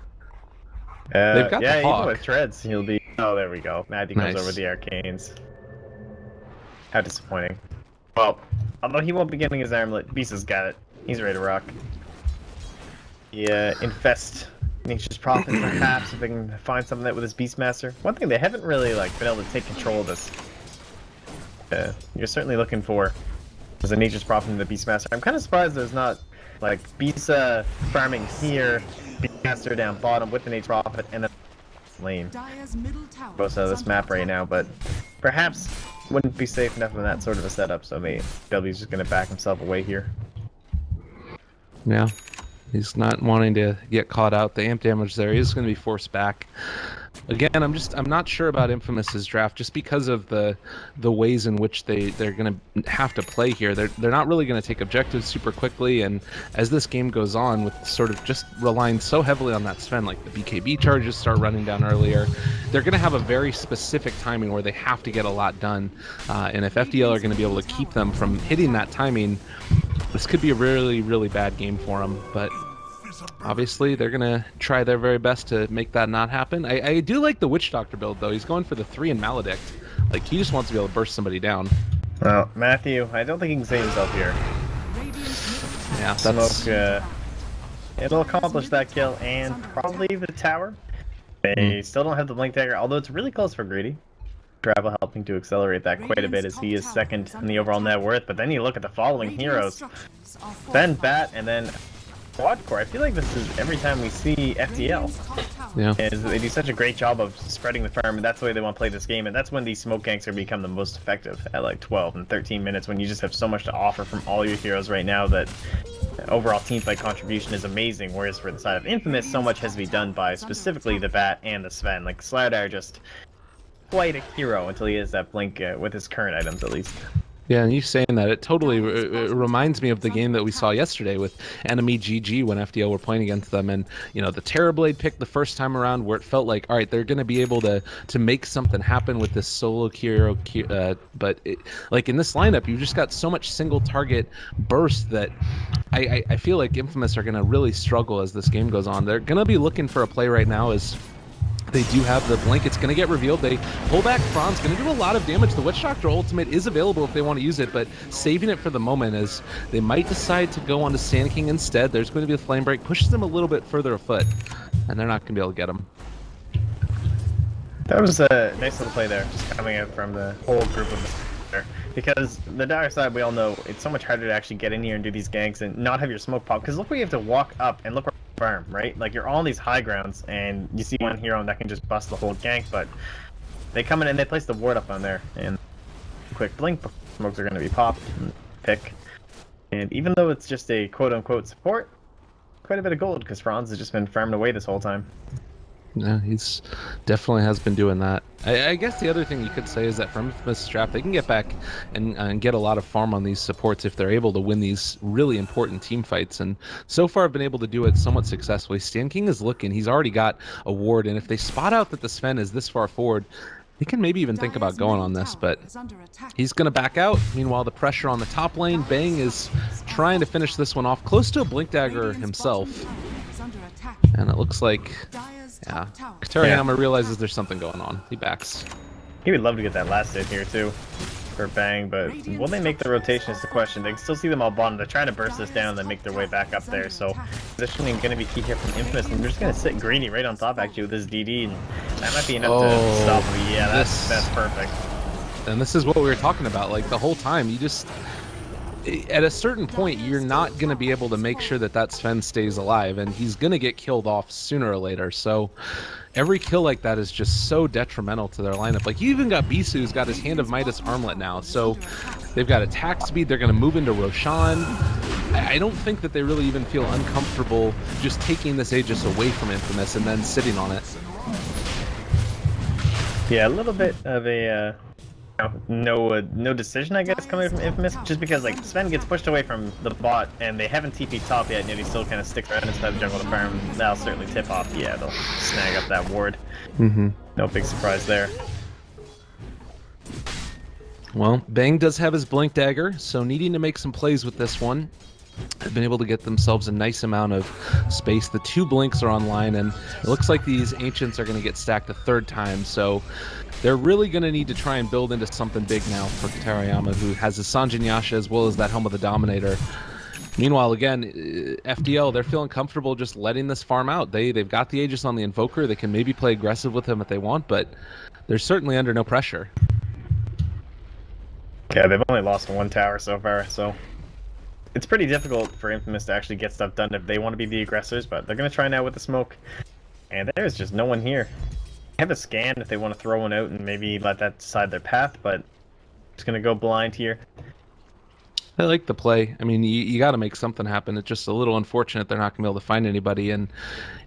They've got the Hawk. Even with Treads, he'll be... Oh, there we go. Matthew comes over the Arcanes. How disappointing. Well, although he won't be getting his armlet, Beast has got it. He's ready to rock. Yeah, infest Nature's Prophet, perhaps, if they can find something that with his Beastmaster. One thing, they haven't really been able to take control of this. You're certainly looking for as a Nature's Prophet and the Beastmaster. I'm kind of surprised there's not Beast farming here, Beastmaster down bottom with the Nature's Prophet, and then lane. Most of this map right now, but perhaps wouldn't be safe enough in that sort of a setup, so maybe W's just going to back himself away here. Yeah, he's not wanting to get caught out. The amp damage there, he's going to be forced back. Again, I'm not sure about Infamous's draft just because of the ways in which they're going to have to play here. They're not really going to take objectives super quickly, and as this game goes on, with sort of just relying so heavily on that Sven, like the BKB charges start running down earlier, they're going to have a very specific timing where they have to get a lot done. And if FDL are going to be able to keep them from hitting that timing, this could be a really, really bad game for them. But obviously, they're going to try their very best to make that not happen. I do like the Witch Doctor build, though. He's going for the 3 and Maledict. Like, he just wants to be able to burst somebody down. Well, Matthew, I don't think he can save himself here. Yeah, that's... Smoke, it'll accomplish that kill and probably the tower. They still don't have the Blink Dagger, although it's really close for Greedy. Travel helping to accelerate that quite a bit as he is second in the overall net worth. But then you look at the following heroes. Then Bat and then Quad Core. I feel like this is every time we see FDL. Yeah. Is they do such a great job of spreading the farm, and that's the way they want to play this game. And that's when these smoke ganks are become the most effective at like 12 and 13 minutes, when you just have so much to offer from all your heroes right now that overall teamfight contribution is amazing. Whereas for the side of Infamous, so much has to be done by specifically the Bat and the Sven. Like Slardar are just quite a hero until he has that blink with his current items at least. Yeah, and you saying that, it totally reminds me of the game that we saw yesterday with Enemy GG when FDL were playing against them, and you know, the Terrorblade pick the first time around where it felt like, all right, they're going to be able to make something happen with this solo hero, but like in this lineup, you've just got so much single target burst that I feel like Infamous are going to really struggle as this game goes on. They're going to be looking for a play right now as they do have the blink. It's going to get revealed. They pull back Franz, going to do a lot of damage. The Witch Doctor ultimate is available if they want to use it, but saving it for the moment as they might decide to go on to Sand King instead. There's going to be a Flame Break, pushes them a little bit further afoot, and they're not going to be able to get him. That was a nice little play there, just coming out from the whole group of them. Because the dire side, we all know, it's so much harder to actually get in here and do these ganks and not have your smoke pop. Because look where you have to walk up and look where farm, right? Like, you're on these high grounds and you see one hero that can just bust the whole gank, but they come in and they place the ward up on there and quick blink, smokes are going to be popped and pick. And even though it's just a quote-unquote support, quite a bit of gold because Franz has just been farming away this whole time. Yeah, he's definitely has been doing that. I guess the other thing you could say is that from Infamous Strap, they can get back and get a lot of farm on these supports if they're able to win these really important team fights. And so far, I've been able to do it somewhat successfully. Stan King is looking. He's already got a ward, and if they spot out that the Sven is this far forward, he can maybe even think about going on this, but he's going to back out. Meanwhile, the pressure on the top lane. Bang is trying to finish this one off, close to a Blink Dagger himself. And it looks like... yeah, Katariyama realizes there's something going on. He backs. He would love to get that last hit here too for Bang, but will they make the rotation is the question. They can still see them all bottom. They're trying to burst this down and then make their way back up there. So positioning going to be key here from Infamous, and they're just going to sit Greeny right on top actually with his DD, and that might be enough to stop him. Yeah, that's perfect. And this is what we were talking about, like the whole time. You just... at a certain point, you're not going to be able to make sure that that Sven stays alive, and he's going to get killed off sooner or later. So every kill like that is just so detrimental to their lineup. Like, you even got Bisu, who's got his Hand of Midas armlet now. So they've got attack speed. They're going to move into Roshan. I don't think that they really even feel uncomfortable just taking this Aegis away from Infamous and then sitting on it. Yeah, a little bit of a... no decision, I guess, coming from Infamous, just because like Sven gets pushed away from the bot and they haven't TP top yet, and yet he still kind of sticks around inside the jungle to farm. That'll certainly tip off. Yeah, they'll snag up that ward. No big surprise there. Well, Bang does have his Blink Dagger, so needing to make some plays with this one. Have been able to get themselves a nice amount of space. The 2 blinks are online, and it looks like these Ancients are going to get stacked a 3rd time, so they're really going to need to try and build into something big now for Katariyama, who has his Sanjin Yasha as well as that Helm of the Dominator. Meanwhile, again, FDL, they're feeling comfortable just letting this farm out. They've got the Aegis on the Invoker. They can maybe play aggressive with him if they want, but they're certainly under no pressure. Yeah, they've only lost 1 tower so far, so it's pretty difficult for Infamous to actually get stuff done if they want to be the aggressors, but they're going to try now with the smoke. And there's just no one here. They have a scan if they want to throw one out and maybe let that decide their path, but it's going to go blind here. I like the play. I mean, you got to make something happen. It's just a little unfortunate they're not going to be able to find anybody. And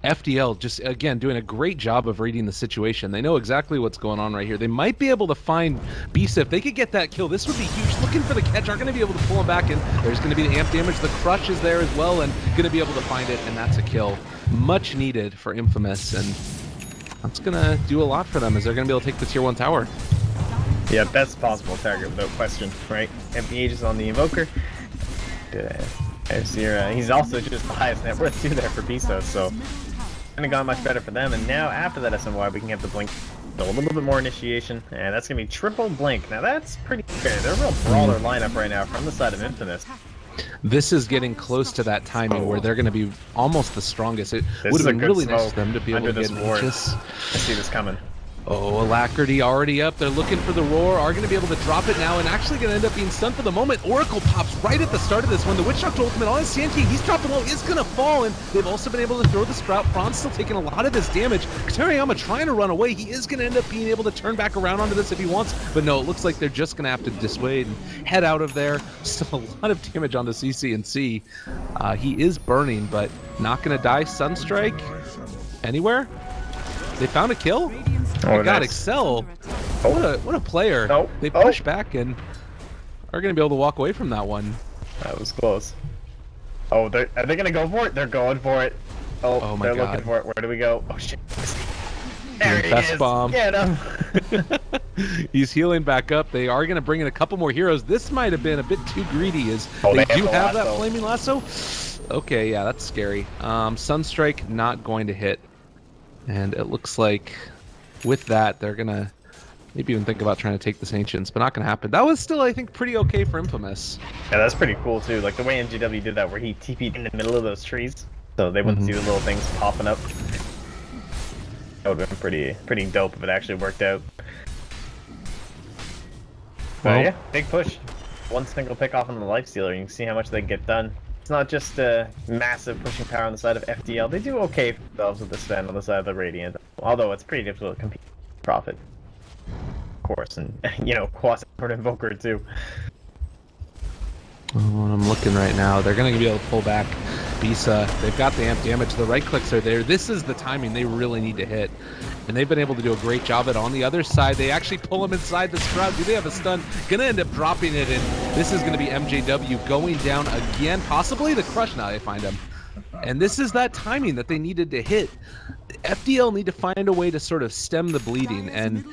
FDL just, again, doing a great job of reading the situation. They know exactly what's going on right here. They might be able to find Bisa. If they could get that kill, this would be huge. Looking for the catch, aren't going to be able to pull him back in. There's going to be the amp damage. The crush is there as well, and going to be able to find it, and that's a kill. Much needed for Infamous, and that's going to do a lot for them as they're going to be able to take the tier 1 tower. Yeah, best possible target without question, right? Empty Aegis on the Invoker. He's also just the highest net worth too there for Bisa, so kind of gone much better for them. And now after that SMY, we can have the Blink, a little bit more initiation, and that's gonna be triple Blink. Now that's pretty fair. They're a real brawler lineup right now from the side of Infamous. This is getting close to that timing where they're going to be almost the strongest. It would have been really nice for them to be able to get Aegis. I see this coming. Oh, Alacrity already up. They're looking for the roar. Are going to be able to drop it now and actually going to end up being stunned for the moment. Oracle pops right at the start of this one. The Witch Doctor ultimate on his Sand King. He's dropping low. Is going to fall, and they've also been able to throw the Sprout. Franz still taking a lot of this damage. Katariyama trying to run away. He is going to end up being able to turn back around onto this if he wants, but no, it looks like they're just going to have to dissuade and head out of there. Still a lot of damage on the CC&C. He is burning, but not going to die. Sunstrike anywhere? They found a kill? Oh my god, nice. Excel! What a player! Oh. They push back and are going to be able to walk away from that one. That was close. Oh, are they going to go for it? They're going for it. Oh my god. They're looking for it. Where do we go? Oh shit. There he is. Bomb. Get him. He's healing back up. They are going to bring in a couple more heroes. This might have been a bit too greedy as they do have that Flaming Lasso. Okay, yeah, that's scary. Sunstrike not going to hit. And it looks like with that, they're going to maybe even think about trying to take this Ancients, but not going to happen. That was still, I think, pretty okay for Infamous. Yeah, that's pretty cool, too. Like, the way MGW did that, where he TP'd in the middle of those trees, so they wouldn't see the little things popping up. That would have been pretty dope if it actually worked out. Well, yeah, big push. One single pick off on the Lifestealer, you can see how much they get done. It's not just a massive pushing power on the side of FDL. They do okay for themselves with the Sven on the side of the Radiant, although it's pretty difficult to compete with Prophet, of course, and you know, quasi-support Invoker too. Oh, I'm looking right now. They're going to be able to pull back Bisa. They've got the amp damage. The right clicks are there. This is the timing they really need to hit. And they've been able to do a great job at it. On the other side, they actually pull him inside the Sprout. Do they have a stun? Gonna end up dropping it, and this is going to be MJW going down again. Possibly the crush. Now they find him. And this is that timing that they needed to hit. FDL need to find a way to sort of stem the bleeding, and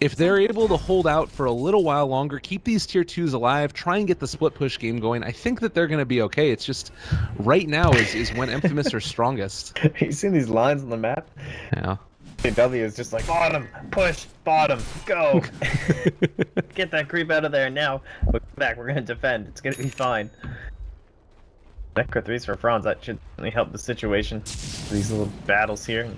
if they're able to hold out for a little while longer, keep these tier 2s alive, try and get the split push game going, I think that they're going to be okay. It's just right now is when Infamous are strongest. You seen these lines on the map? Yeah. W is just like, bottom, push, bottom, go. Get that creep out of there now. Look back, we're going to defend. It's going to be fine. Necro 3s for Franz, that should really help the situation. These little battles here.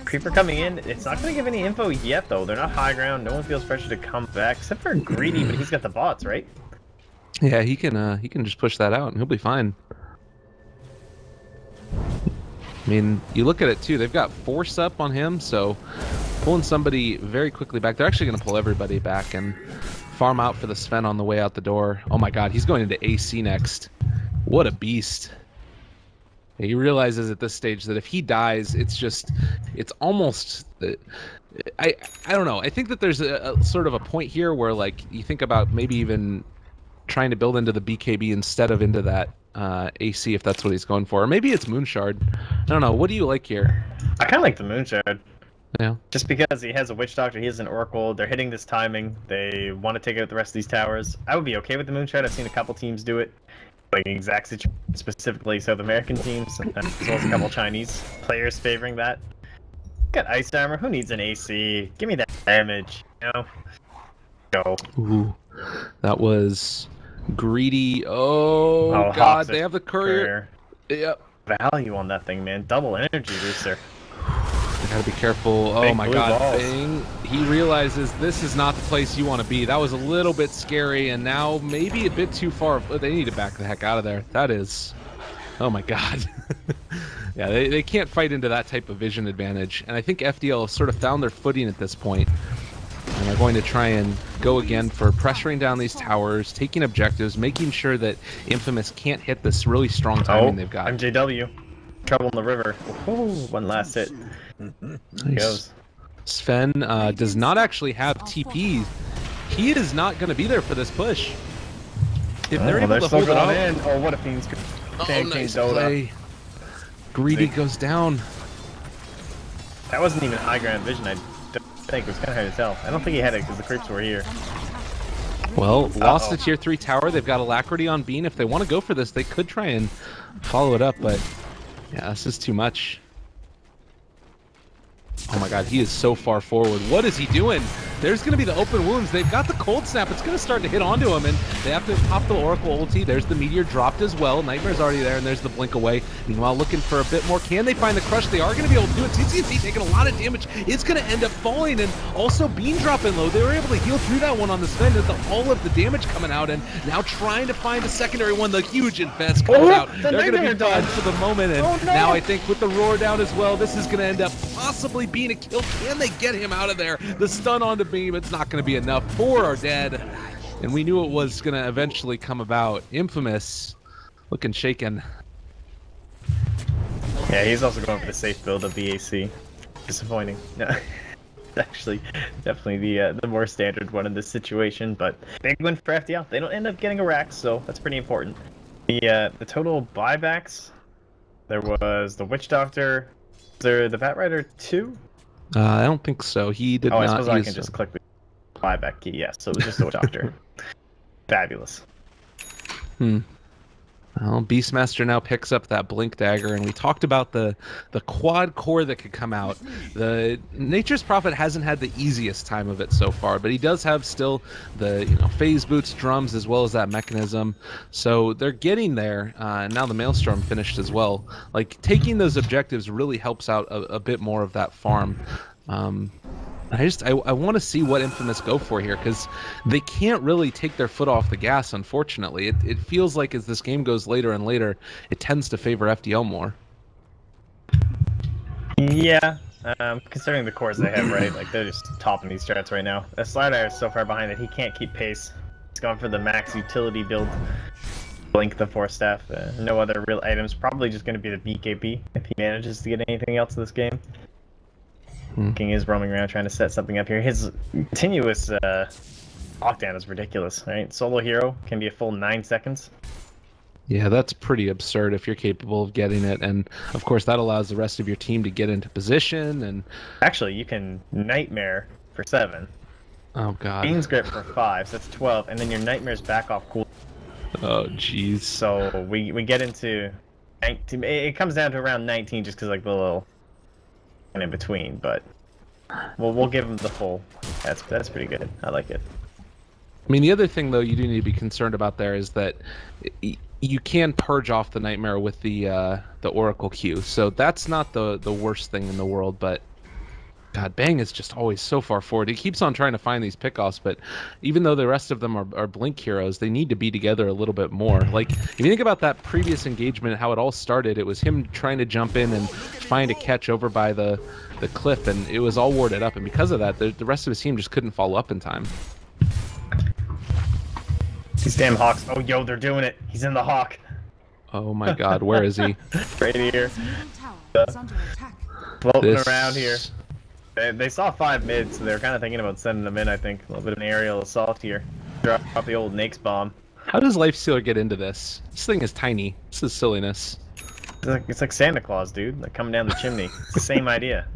Creeper coming in, it's not going to give any info yet though. They're not high ground, no one feels pressure to come back, except for Greedy, but he's got the bots, right? Yeah, he can just push that out and he'll be fine. I mean, you look at it too, they've got Force up on him, so pulling somebody very quickly back. They're actually going to pull everybody back and farm out for the Sven on the way out the door. Oh my god, he's going into AC next. What a beast. He realizes at this stage that if he dies, it's almost, I don't know. I think that there's a sort of a point here where, like, you think about maybe even trying to build into the BKB instead of into that AC, if that's what he's going for. Or maybe it's Moonshard. I don't know. What do you like here? I kind of like the Moonshard. Yeah. Just because he has a Witch Doctor, he has an Oracle, they're hitting this timing, they want to take out the rest of these towers. I would be okay with the Moonshard. I've seen a couple teams do it. Like exact situation, specifically South American teams, as well as a couple Chinese players favoring that. Got Ice Armor, who needs an AC? Give me that damage, you know? Go. Ooh, that was Greedy. Oh god, they have the courier. Yep. Value on that thing, man. Double energy booster. I gotta be careful. Oh my god, Bang. He realizes this is not the place you want to be. That was a little bit scary, and now maybe a bit too far. They need to back the heck out of there. That is... Oh my god. Yeah, they can't fight into that type of vision advantage, and I think FDL has sort of found their footing at this point. And and they're going to try and go again for pressuring down these towers, taking objectives, making sure that Infamous can't hit this really strong timing they've got. MJW. Trouble in the river. Ooh, one last hit. Nice. Goes. Sven does not actually have TP. He is not going to be there for this push. If they're able to hold it up. Oh, what a Fiend's Nice play. Greedy goes down. That wasn't even high ground vision, I don't think. It was kind of hard to tell. I don't think he had it because the creeps were here. Well, lost the tier 3 tower. They've got Alacrity on Bean. If they want to go for this, they could try and follow it up, but yeah, this is too much. Oh my god, he is so far forward. What is he doing? There's going to be the open wounds. They've got the cold snap. It's going to start to hit onto him, and they have to pop the Oracle ulti. There's the meteor dropped as well. Nightmare's already there, and there's the blink away. Meanwhile, looking for a bit more. Can they find the crush? They are going to be able to do it. CCC taking a lot of damage. It's going to end up falling, and also Bean dropping low. They were able to heal through that one on the Sven with all of the damage coming out, and now trying to find a secondary one. The huge Infest comes out. They're going to be done for the moment, and now I think with the roar down as well, this is going to end up possibly being a kill. Can they get him out of there? The stun onto Beam, it's not going to be enough. 4 are dead, and we knew it was going to eventually come about. Infamous looking shaken. Yeah, he's also going for the safe build of the AC. Disappointing. No, actually definitely the more standard one in this situation, but big win for FDL. They don't end up getting a rack, so that's pretty important. The total buybacks, there was the Witch Doctor, there the Bat Rider 2. I don't think so. He did not. I suppose I can just click the buyback key. Yes, so it was just the Witch Doctor. Fabulous. Well, Beastmaster now picks up that Blink Dagger, and we talked about the quad core that could come out. The Nature's Prophet hasn't had the easiest time of it so far, but he does have still the phase boots, drums, as well as that mechanism. So they're getting there. And now the Maelstrom finished as well. Like, taking those objectives really helps out a bit more of that farm. I want to see what Infamous go for here, because they can't really take their foot off the gas, unfortunately. It feels like as this game goes later and later, it tends to favor FDL more. Yeah, considering the cores they have, right? Like, they're just topping these strats right now. Slider is so far behind that he can't keep pace. He's going for the max utility build. Blink the 4 staff. No other real items. Probably just going to be the BKB if he manages to get anything else in this game. King is roaming around trying to set something up here. His continuous lockdown is ridiculous, right? Solo hero can be a full 9 seconds. Yeah, that's pretty absurd if you're capable of getting it, and of course that allows the rest of your team to get into position. And actually, you can Nightmare for 7. Oh god. Bean's Grip for 5, so that's 12, and then your Nightmare's back off cool. Oh jeez. So we get into 19. It comes down to around 19 just because like the little in between, but we'll give him the full. That's pretty good. I like it. I mean, the other thing though you do need to be concerned about there is that you can purge off the Nightmare with the Oracle Q, so that's not the worst thing in the world. But god, Bang is just always so far forward. He keeps on trying to find these pickoffs, but even though the rest of them are Blink heroes, they need to be together a little bit more. Like, if you think about that previous engagement, how it all started, it was him trying to jump in and find a catch over by the cliff, and it was all warded up, and because of that, the rest of his team just couldn't follow up in time. These damn Hawks. Oh, yo, they're doing it. He's in the Hawk. Oh my god, where is he? Right here. Floating around here. They saw 5 mid, so they're kind of thinking about sending them in, I think. A little bit of an aerial assault here. Drop the old Nake's bomb. How does Lifestealer get into this? This thing is tiny. This is silliness. It's like Santa Claus, dude. Like coming down the chimney. It's the same idea.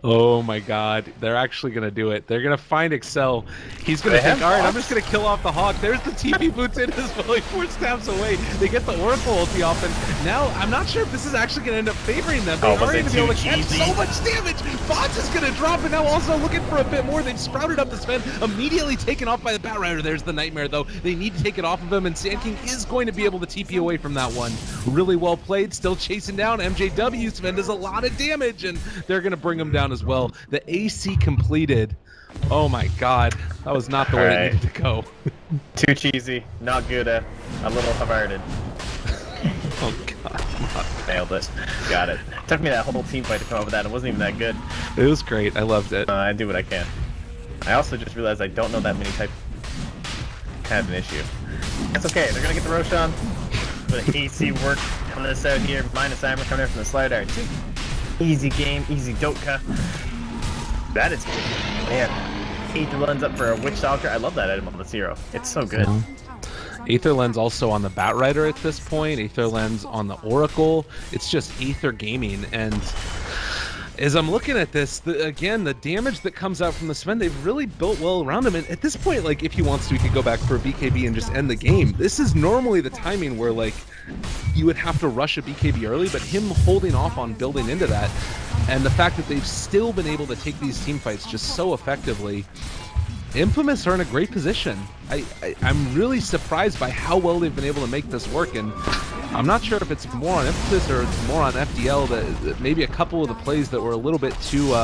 Oh my god, they're actually gonna do it. They're gonna find Excel. He's gonna think, alright, I'm just gonna kill off the Hawk. There's the TP boots in as well. He 4 stabs away. They get the Oracle ulti off, and now I'm not sure if this is actually gonna end up favoring them. They are gonna be able to catch so much damage. Bots is gonna drop, and now also looking for a bit more. They've sprouted up the Sven, immediately taken off by the Bat Rider. There's the Nightmare though. They need to take it off of him, and Sand King is going to be able to TP away from that one. Really well played, still chasing down MJW. Sven does a lot of damage, and they're gonna bring him down as well. The AC completed. Oh my god, that was not the way it needed to go. Too cheesy, not good at, a little perverted. Oh god. Nailed it. Got it. Took me that whole team fight to come up with that. It wasn't even that good. It was great. I loved it. I do what I can. I also just realized I don't know that many types. Kind of an issue. That's okay. They're gonna get the Roshan. But AC work coming this out here. Minus armor coming in from the slide art too. Easy game, easy Dota. That is good. Man, Aether Lens up for a Witch Doctor. I love that item on this hero. It's so good. Yeah. Aether Lens also on the Bat Rider at this point. Aether Lens on the Oracle. It's just Aether gaming. And as I'm looking at this, again, the damage that comes out from the Sven, they've really built well around him. And at this point, like, if he wants to, he could go back for a BKB and just end the game. This is normally the timing where, like, you would have to rush a BKB early, but him holding off on building into that, and the fact that they've still been able to take these team fights just so effectively, Infamous are in a great position. I'm really surprised by how well they've been able to make this work, and I'm not sure if it's more on Infamous or it's more on FDL, that maybe a couple of the plays that were a little bit too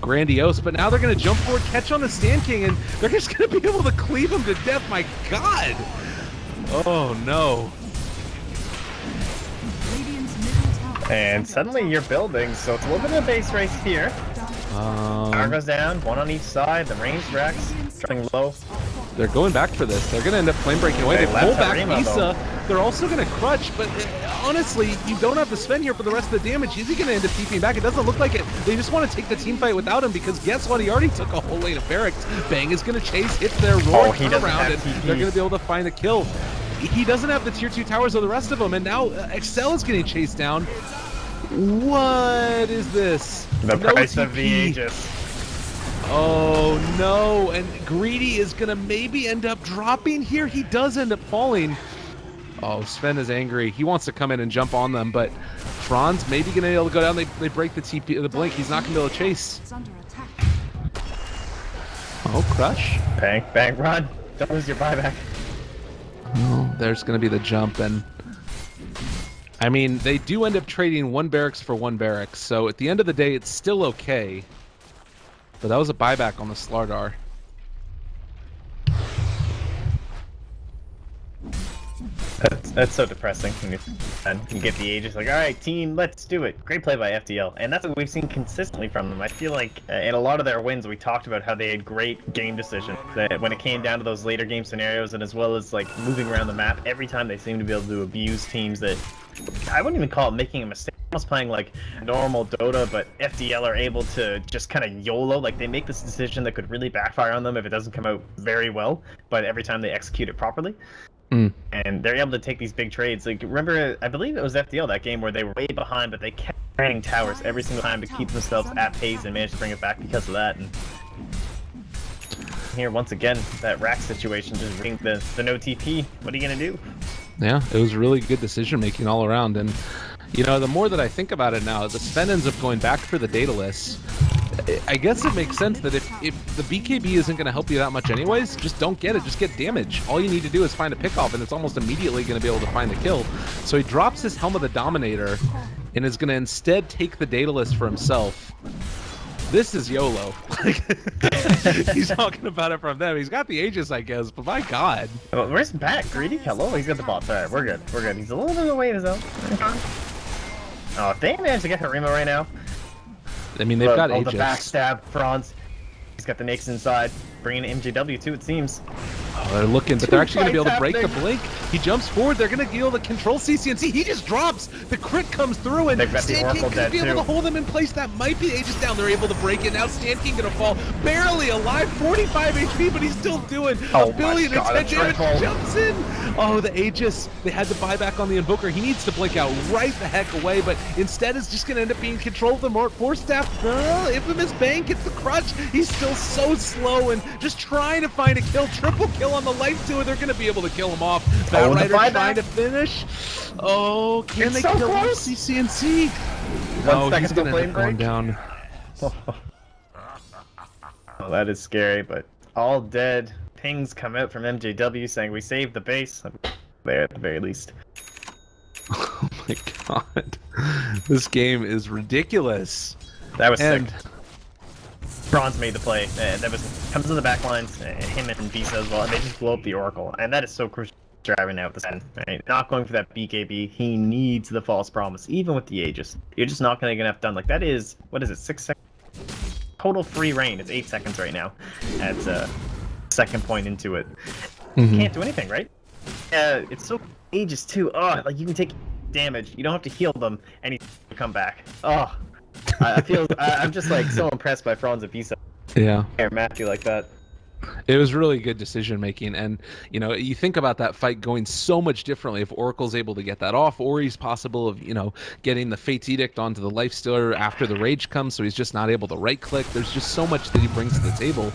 grandiose, but now they're going to jump forward, catch on the Stand King, and they're just going to be able to cleave him to death. My God! Oh no. And suddenly you're building, so it's a little bit of a base race here. Power goes down, one on each side, the range racks dropping low. They're going back for this. They're going to end up flame breaking away. They pull back Misa. They're also going to crutch, but honestly, you don't have the Sven here for the rest of the damage. Is he going to end up TPing back? It doesn't look like it. They just want to take the team fight without him, because guess what? He already took a whole lane of barracks. Bang is going to chase, hit their roar, turn around, and they're going to be able to find a kill. He doesn't have the tier 2 towers of the rest of them, and now Excel is getting chased down. What is this? The price of the Aegis. Oh no, and Greedy is gonna maybe end up dropping here. He does end up falling. Oh, Sven is angry. He wants to come in and jump on them, but Franz maybe gonna be able to go down. They break the TP, the blink. He's not gonna be able to chase. Oh, crush. Bang, bang, run. Don't lose your buyback. Oh, there's gonna be the jump, and I mean, they do end up trading one barracks for one barracks, so at the end of the day, it's still okay. But that was a buyback on the Slardar. That's so depressing when you get the Aegis, like, alright team, let's do it. Great play by FDL, and that's what we've seen consistently from them. I feel like in a lot of their wins, we talked about how they had great game decisions. That when it came down to those later game scenarios, and as well as like moving around the map, every time they seem to be able to abuse teams that, I wouldn't even call it making a mistake. Almost playing like normal Dota, but FDL are able to just kind of YOLO. Like, they make this decision that could really backfire on them if it doesn't come out very well, but every time they execute it properly. And they're able to take these big trades. Like, remember, I believe it was FDL that game where they were way behind, but they kept trading towers every single time to keep themselves at pace and managed to bring it back because of that. And here, once again, that rack situation, just ring the no TP. What are you gonna do? Yeah, it was really good decision making all around, and you know, the more that I think about it now, the Sven ends up going back for the Daedalus. I guess it makes sense that if the BKB isn't going to help you that much anyways, just don't get it, just get damage. All you need to do is find a pickoff, and it's almost immediately going to be able to find the kill. So he drops his Helm of the Dominator, and is going to instead take the Daedalus for himself. This is YOLO. He's talking about it from them. He's got the Aegis, I guess, but my God. Well, where's Bat? Greedy? Hello? He's got the bots. Alright, we're good. We're good. He's a little bit away in his own. Oh, if they manage to get Harima right now. I mean, they've got Aegis. The backstab, Franz. He's got the Nakes inside. Bringing MJW too, it seems. Oh, they're looking, but they're actually going to be able to break the blink. He jumps forward. They're going to be able to control CCNC. He just drops. The crit comes through, and Stand King could be able to hold them in place. That might be Aegis down. They're able to break it. Now Stand King going to fall. Barely alive. 45 HP, but he's still doing a billion and 10 damage. Jumps in. Oh, the Aegis. They had to buy back on the Invoker. He needs to blink out right the heck away, but instead is just going to end up being controlled. The Force Staff. Infamous Bang gets the crutch. He's still so slow and just trying to find a kill. Triple kill on the life to it. They're going to be able to kill him off. Bat Rider trying to finish. Oh, can they kill CCNC? Oh, he's going to end up going down. Oh, that is scary, but all dead. Pings come out from MJW saying we saved the base. There at the very least. Oh my God. This game is ridiculous. That was sick. Bronze made the play. That was comes in the back lines, him and Visa as well, and they just blow up the Oracle. And that is so crucial driving out the Sen. Right? Not going for that BKB. He needs the false promise, even with the Aegis. You're just not going to get enough done. Like, that is, what is it, 6 seconds? total free reign. It's 8 seconds right now. That's second point into it. Can't do anything, right? It's so ages too. Oh, like you can take damage. You don't have to heal them, and you come back. Oh, I'm just like so impressed by Franz and Bisa. Yeah. Matthew like that. It was really good decision making, and you know, you think about that fight going so much differently if Oracle's able to get that off, or he's possible of, you know, getting the Fate's Edict onto the Lifestealer after the rage comes, so he's just not able to right click. There's just so much that he brings to the table.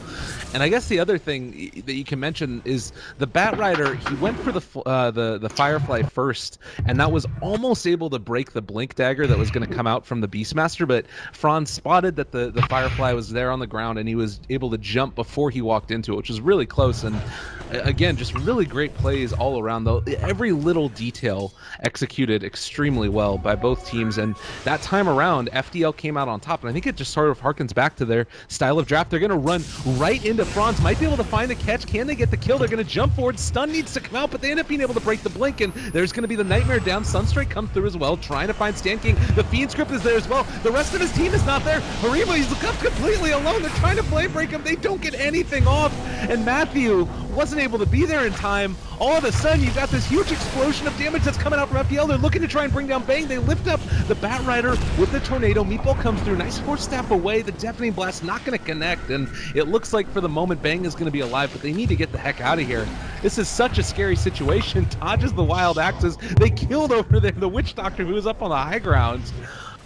And I guess the other thing that you can mention is the Batrider. He went for the Firefly first, and that was almost able to break the Blink Dagger that was going to come out from the Beastmaster, but Franz spotted that the Firefly was there on the ground, and he was able to jump before he walked into it, which was really close. And again, just really great plays all around, though. Every little detail executed extremely well by both teams, and that time around FDL came out on top, and I think it just sort of harkens back to their style of draft. They're going to run right into Franz, might be able to find the catch. Can they get the kill? They're going to jump forward. Stun needs to come out, but they end up being able to break the blink, and there's going to be the Nightmare down. Sunstrike comes through as well, trying to find Stan King. The Fiend Script is there as well. The rest of his team is not there. Haribo, he's completely alone. They're trying to play break him. They don't get anything off, and Matthew wasn't able to be there in time. All of a sudden, you've got this huge explosion of damage that's coming out from FDL. They're looking to try and bring down Bang. They lift up the Batrider with the Tornado. Meatball comes through. Nice force staff away. The Deafening Blast not going to connect, and it looks like for the moment Bang is going to be alive, but they need to get the heck out of here. This is such a scary situation. Dodges the Wild Axes. They killed over there the Witch Doctor, who was up on the high grounds.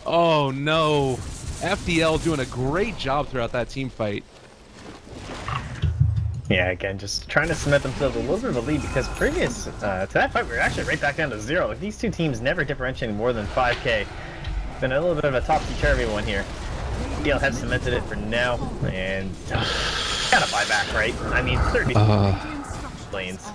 Oh no. FDL doing a great job throughout that team fight. Yeah, again, just trying to cement themselves a little bit of a lead, because previous to that fight, we were actually right back down to 0. Like, these two teams never differentiating more than 5k. It's been a little bit of a topsy-turvy one here. FDL has cemented it for now, and gotta buy back, right? I mean, 30 lanes.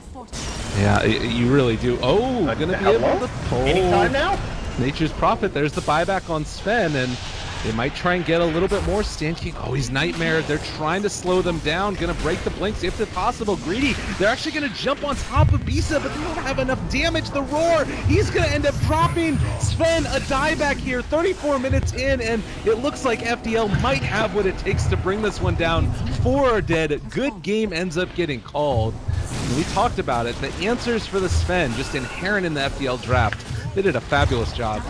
Yeah, you really do. Oh, gonna be able to pull. Anytime now? Nature's Prophet. There's the buyback on Sven, and they might try and get a little bit more. Stan King, oh, he's Nightmare. They're trying to slow them down. Gonna break the blinks if it's possible. Greedy, they're actually gonna jump on top of Bisa, but they don't have enough damage. The Roar, he's gonna end up dropping Sven a dieback here. 34 minutes in, and it looks like FDL might have what it takes to bring this one down. 4 are dead. Good game ends up getting called. And we talked about it. The answers for the Sven just inherent in the FDL draft. They did a fabulous job.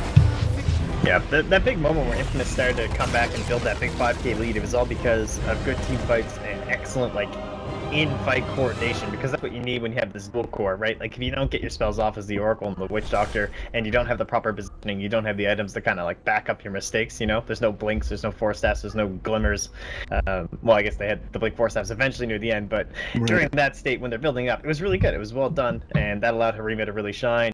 Yeah, that big moment where Infamous started to come back and build that big 5k lead, it was all because of good team fights and excellent, like, in-fight coordination, because that's what you need when you have this dual core, right? Like, if you don't get your spells off as the Oracle and the Witch Doctor, and you don't have the proper positioning, you don't have the items to kind of, like, back up your mistakes, you know? There's no blinks, there's no force staffs, there's no glimmers. Well, I guess they had the blink force staffs eventually near the end, but during that state when they're building up, it was really good. It was well done, and that allowed Harima to really shine.